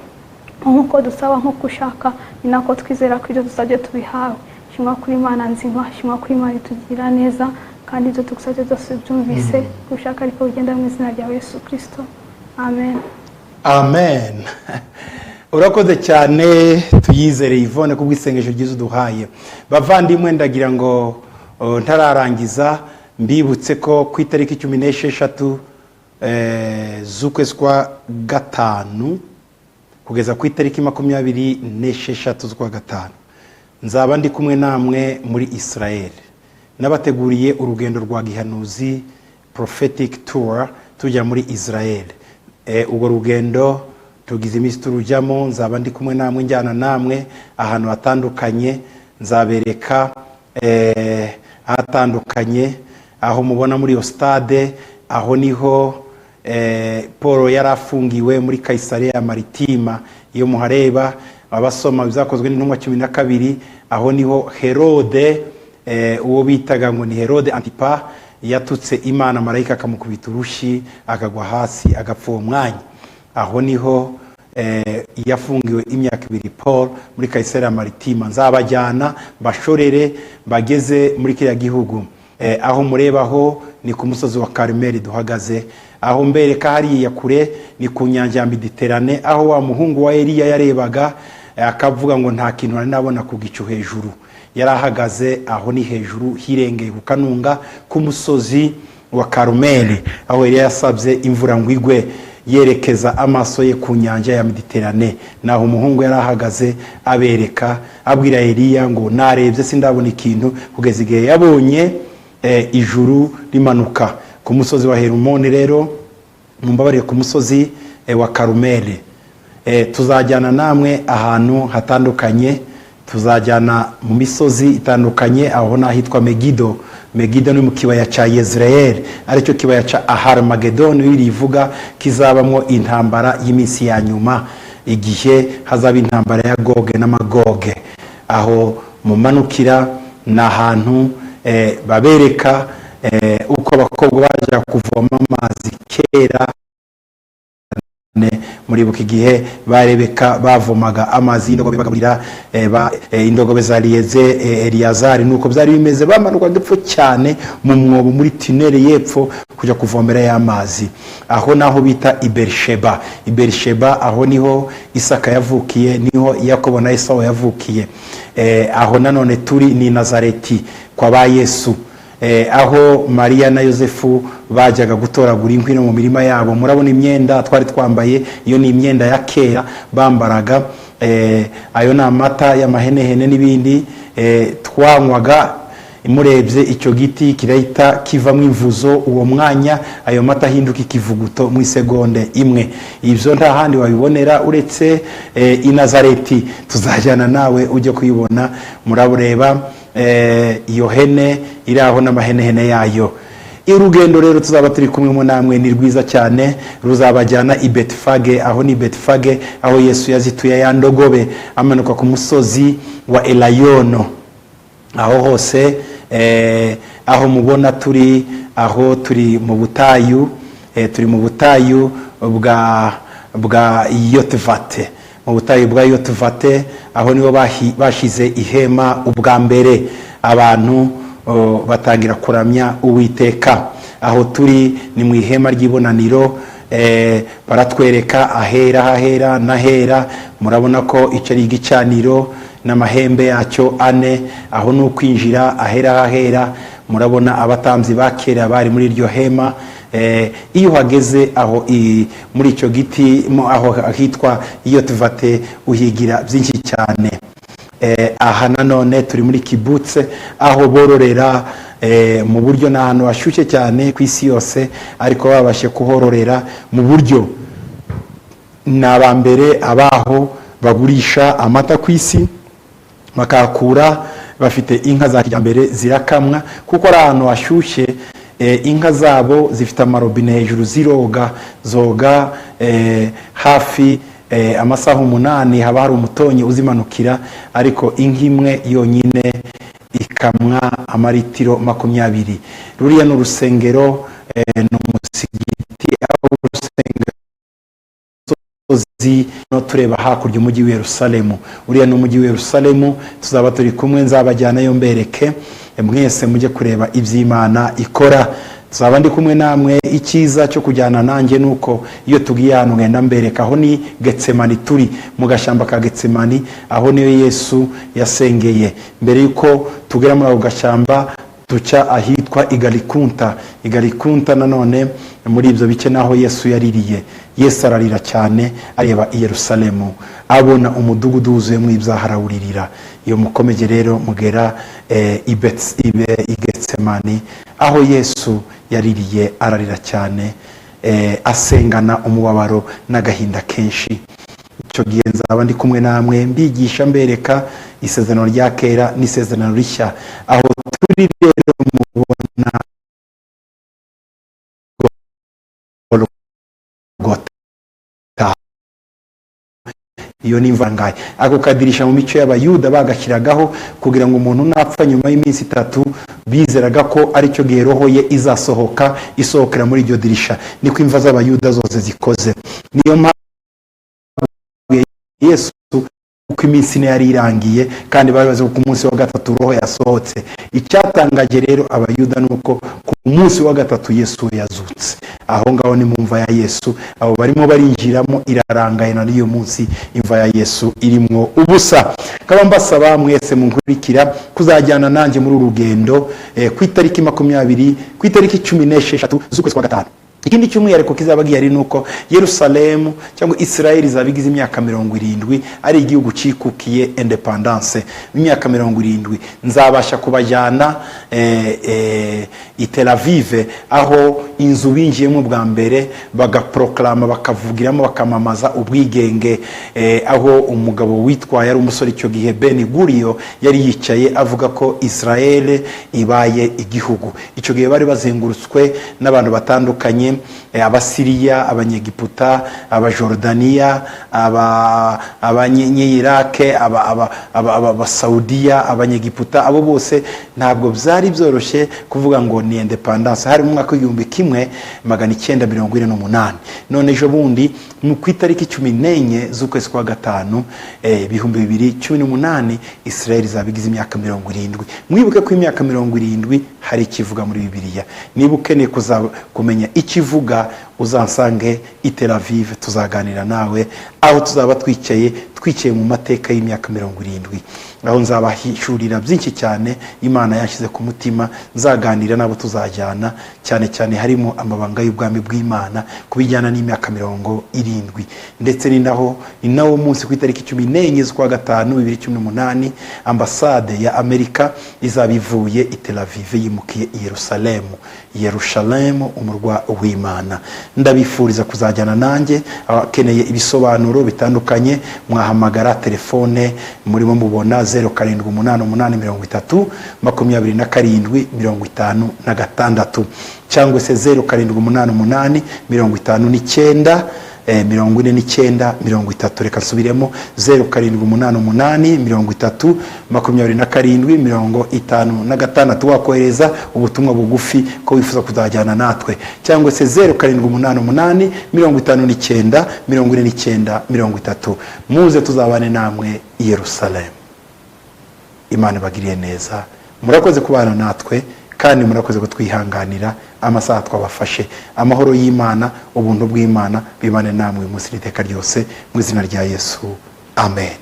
nk'uko dusaba nk'uko ushaka, ni nako twizera ko ibyo tuzajya tubihawe. Shimwa kuri Imana nzima, shimwa kuri Imana itugira neza, kandi ibyo tugusabye byose byumvise ushaka ariko ugenda mu izina rya Yesu Kristo. Amen. Amen. Urakoze cyane tuyizere Yvonne kubwisengesho ryiza duhaye. Bavandimwe ndagira ngo ntararangiza mbibutse ko ku itariki 16 z'ukwezi kwa gatanu kugeza ku itariki 26 z'ukwa gatanu nzaba ndi kumwe namwe muri Israel. Nabateguriye urugendo rwa gihanuzi prophetic tour tujya muri Israel. Ubwo rugendo tugize iminsi turujyamo, nzaba ndi kumwe namwe, njyana namwe ahantu hatandukanye, nzabereka ahatandukanye, aho mubona muri yo stade, aho niho Paul yarafungiwe muri Kaisaria Maritima. Iyo muhareba abasoma bizakozwe n'intumwa 12, aho niho Herode uwo bitaga ngo ni Herode Antipa yatutse Imana, marayika akamukubita urushi akagwa hasi agapfa uwo mwanya. Aho niho yafungiwe imyaka 2 Paul muri Kaisaria Maritima. Nzabajyana bashorere bageze muri kiriya gihugu. Aho murebaho ni ku musozi wa Karmeli duhagaze. Aho mbereka hariya kure ni ku nyanja ya Mediterane, aho wa muhungu wa Eliya yarebaga akavuga ngo nta kintu ari nabona ku gicu hejuru. Yarahagaze aho ni hejuru hirengeye ku kanunga ku musozi wa Karmeli, aho Eliya yasabye imvura ngo igwe, yerekeza amaso ye ku nyanja ya Mediterane. Naho umuhungu yarahagaze abereka, abwira Eliya ngo narebye sindabona ikintu, kugeza igihe yabonye ijuru rimanuka ku musozi wa Hermoni. Rero mumbabarire ku musozi wa Karmeli. Tuzajyana namwe ahantu hatandukanye, tuzajyana mu misozi itandukanye, aho nahitwa Megido. Megido ni mu kibaya ca Yezreel, aricyo kibaya ca Aharmagedon birivuga kizabamwo intambara y'iminsi ya nyuma, igihe hazaba intambara ya Goge na Magoge. Aho mumanukira n'ahantu babereka uko abakobwa baje kuvoma amazi kera. Muribuka igihe barebeka bavomaga amazi y'indogobe bagaburira indogobe za Eliyazari, nuko byari bimeze, bamanuka gepfo cyane mu mwobo muri tunnel yepfo kujya kuvomera y'amazi. Aho naho bita Iberisheba. Iberisheba aho niho Isaka yavukiye, niho Yakobo na Esau yavukiye. Aho nanone turi ni Nazareti kwa ba Yesu. Aho Maria na Yosefu bajyaga gutoragura inkwi no mu mirima yabo. Murabona imyenda twari twambaye, iyo ni imyenda ya kera bambaraga. Ayo na amata y'amahenehene n'ibindi twanywaga. Murebye icyo giti kirahita kivamo imvuzo, uwo mwanya ayo mata hinduka ikivuguto mu isegonde imwe. Ibyo nta handi wabibonera uretse i Nazareti. Tuzajyana nawe ujye kuyibona. Murabureba iyo hene iri aho n'amahenehene yayo. urugendo rero tuzaba turi kumwe namwe ni rwiza cyane, ruzabajyana i Betifage. Aho ni Betifage aho Yesu yazituye ya ndogobe amanuka ku musozi wa Elayono. Aho hose aho mubona turi, aho turi mu butayu, turi mu butayu bwa Yotvate, mu butayu bwa Yotvate. Aho niho bashize ihema ubwa mbere, abantu batangira kuramya Uwiteka. Aho turi ni mu ihema ry'ibonaniro, baratwereka ahera n'ahera. Murabona ko icyo ari igicaniro n'amahembe yacyo ane. Aho ni ukwinjira ahera. Murabona abatambyi ba kera bari muri iryo hema. Iyo uhageze aho muri icyo giti aho hitwa Yotvate uhigira byinshi cyane. Aha nanone turi muri kibutse aho bororera mu buryo n'ahantu hashyushye cyane ku isi yose, ariko babashe kuhororera mu buryo n'abambere abaho bagurisha amata ku isi, bakakura bafite inka za kijyambere zirakamwa, kuko ari ahantu hashyushye. Inka zabo zifite amarobine hejuru zoga hafi amasaha 8. Haba hari umutonyi uzimanukira, ariko inka imwe yonyine ikamwa amaritiro 20. Ruriya ni urusengero, n'umusigiti aho urusengero no tureba hakurya umujyi wa Yerusalemu. Uriya ni umujyi wa Yerusalemu, tuzaba turi kumwe, nzabajyana yo mbereke, mwese mujye kureba iby'Imana ikora. Tuzaba ndi kumwe namwe. Icyiza cyo kujyana nanjye nuko iyo tugiye ahantu ngenda mbereka. Aho ni Getsemani, turi mu gashamba ka Getsemani, aho niyo Yesu yasengeye. Mbere yuko tugera muri ako gashamba duca ahitwa Igalikunta nanone muri ibyo bice naho Yesu yaririye. Yesu ararira cyane, areba i Yerusalemu, abona umudugudu wuzuyemo ibyaha arawuririra. Iyo mukomeje rero mugera i Getsemani aho Yesu yaririye, ararira cyane, asengana umubabaro n'agahinda kenshi. Icyo gihe nzaba ndi kumwe namwe mbigisha mbereka isezerano rya kera n'isezerano rishya. Aho turi rero mubona iyo ni imvangaye. Ako kadirisha mu mico y'Abayuda bagashyiragaho kugira ngo umuntu napfa nyuma y'iminsi 3 bizeraga ko ari cyo gihe roho ye isohokera muri iryo dirisha. Niko imva z'Abayuda zose zikoze. Niyo mpamvu Yesu uko iminsi yari irangiye kandi babibaze ku munsi wa gatatu roho yasohotse. Icyatangaje rero Abayuda nuko ku munsi wa gatatu Yesu yazutse. Aho ngaho ni mu mva ya Yesu, abo barimo barinjiramo irarangaye na niyo munsi imva ya Yesu irimo ubusa. Kaba mbasaba mwese munkurikira kuzajyana nanjye muri urugendo ku itariki 20 ku itariki 16 z'ukwezi kwa gatanu. Ikindi cyumwihariko kizaba gihari nuko Yerusalemu cyangwa Israel izabigize imyaka 70 ari igihugu cikukiye independence. Imyaka 70 nzabasha kubajyana i Tel Aviv, aho inzu binjiyemo bwa mbere bagaproklama, bakavugiramo, bakamamaza ubwigenge. Aho umugabo witwaye ari umusore icyo gihe Ben Gurion yari yicaye avuga ko Israel ibaye igihugu. Icyo gihe bari bazengurutswe n'abantu batandukanye, Abasiriya, Abanyegiputa, Abajordania, Abanyirake, Abasaudiya, Abanyegiputa. Abo bose ntabwo byari byoroshye kuvuga ngo ni independence. Hari mu mwaka w'1948. None ejo bundi mu kwitariki 14 z'ukwezi kwa gatanu 2018 Israel zabigize imyaka 70. Mwibuke ko imyaka 70 hari ikivuga muri Bibiliya. Niba ukeneye kumenya ikivuga uzansange i Tel Aviv, tuzaganira nawe aho tuzaba twicaye mu mateka y'imyaka 70. Aho nzabahishurira byinshi cyane Imana yashyize ku mutima. Nzaganira nabo tuzajyana cyane harimo amabanga y'ubwami bw'Imana kubijyana n'imyaka 70. Ndetse ni nawo munsi ku itariki 14 z'ukwa gatanu 2018 ambasade ya Amerika izabivuye i Tel Aviv yimukiye i Yerusalemu, umurwa w'Imana. Ndabifuriza kuzajyana nanjye. Abakeneye ibisobanuro bitandukanye mwahamagara telefone murimo mubona 0788302756 cyangwa se 078859 49 reka nsubiremo 0788302756 wakohereza ubutumwa bugufi ko wifuza kuzajyana natwe cyangwa se 078859 muze tuzabane namwe i Yerusalemu. Imana bagiriye neza, murakoze kubana natwe kandi murakoze kutwihanganira amasaha twabafashe. Amahoro y'Imana, ubuntu bw'Imana bibane namwe umunsi n'iteka ryose mu izina rya Yesu, amen.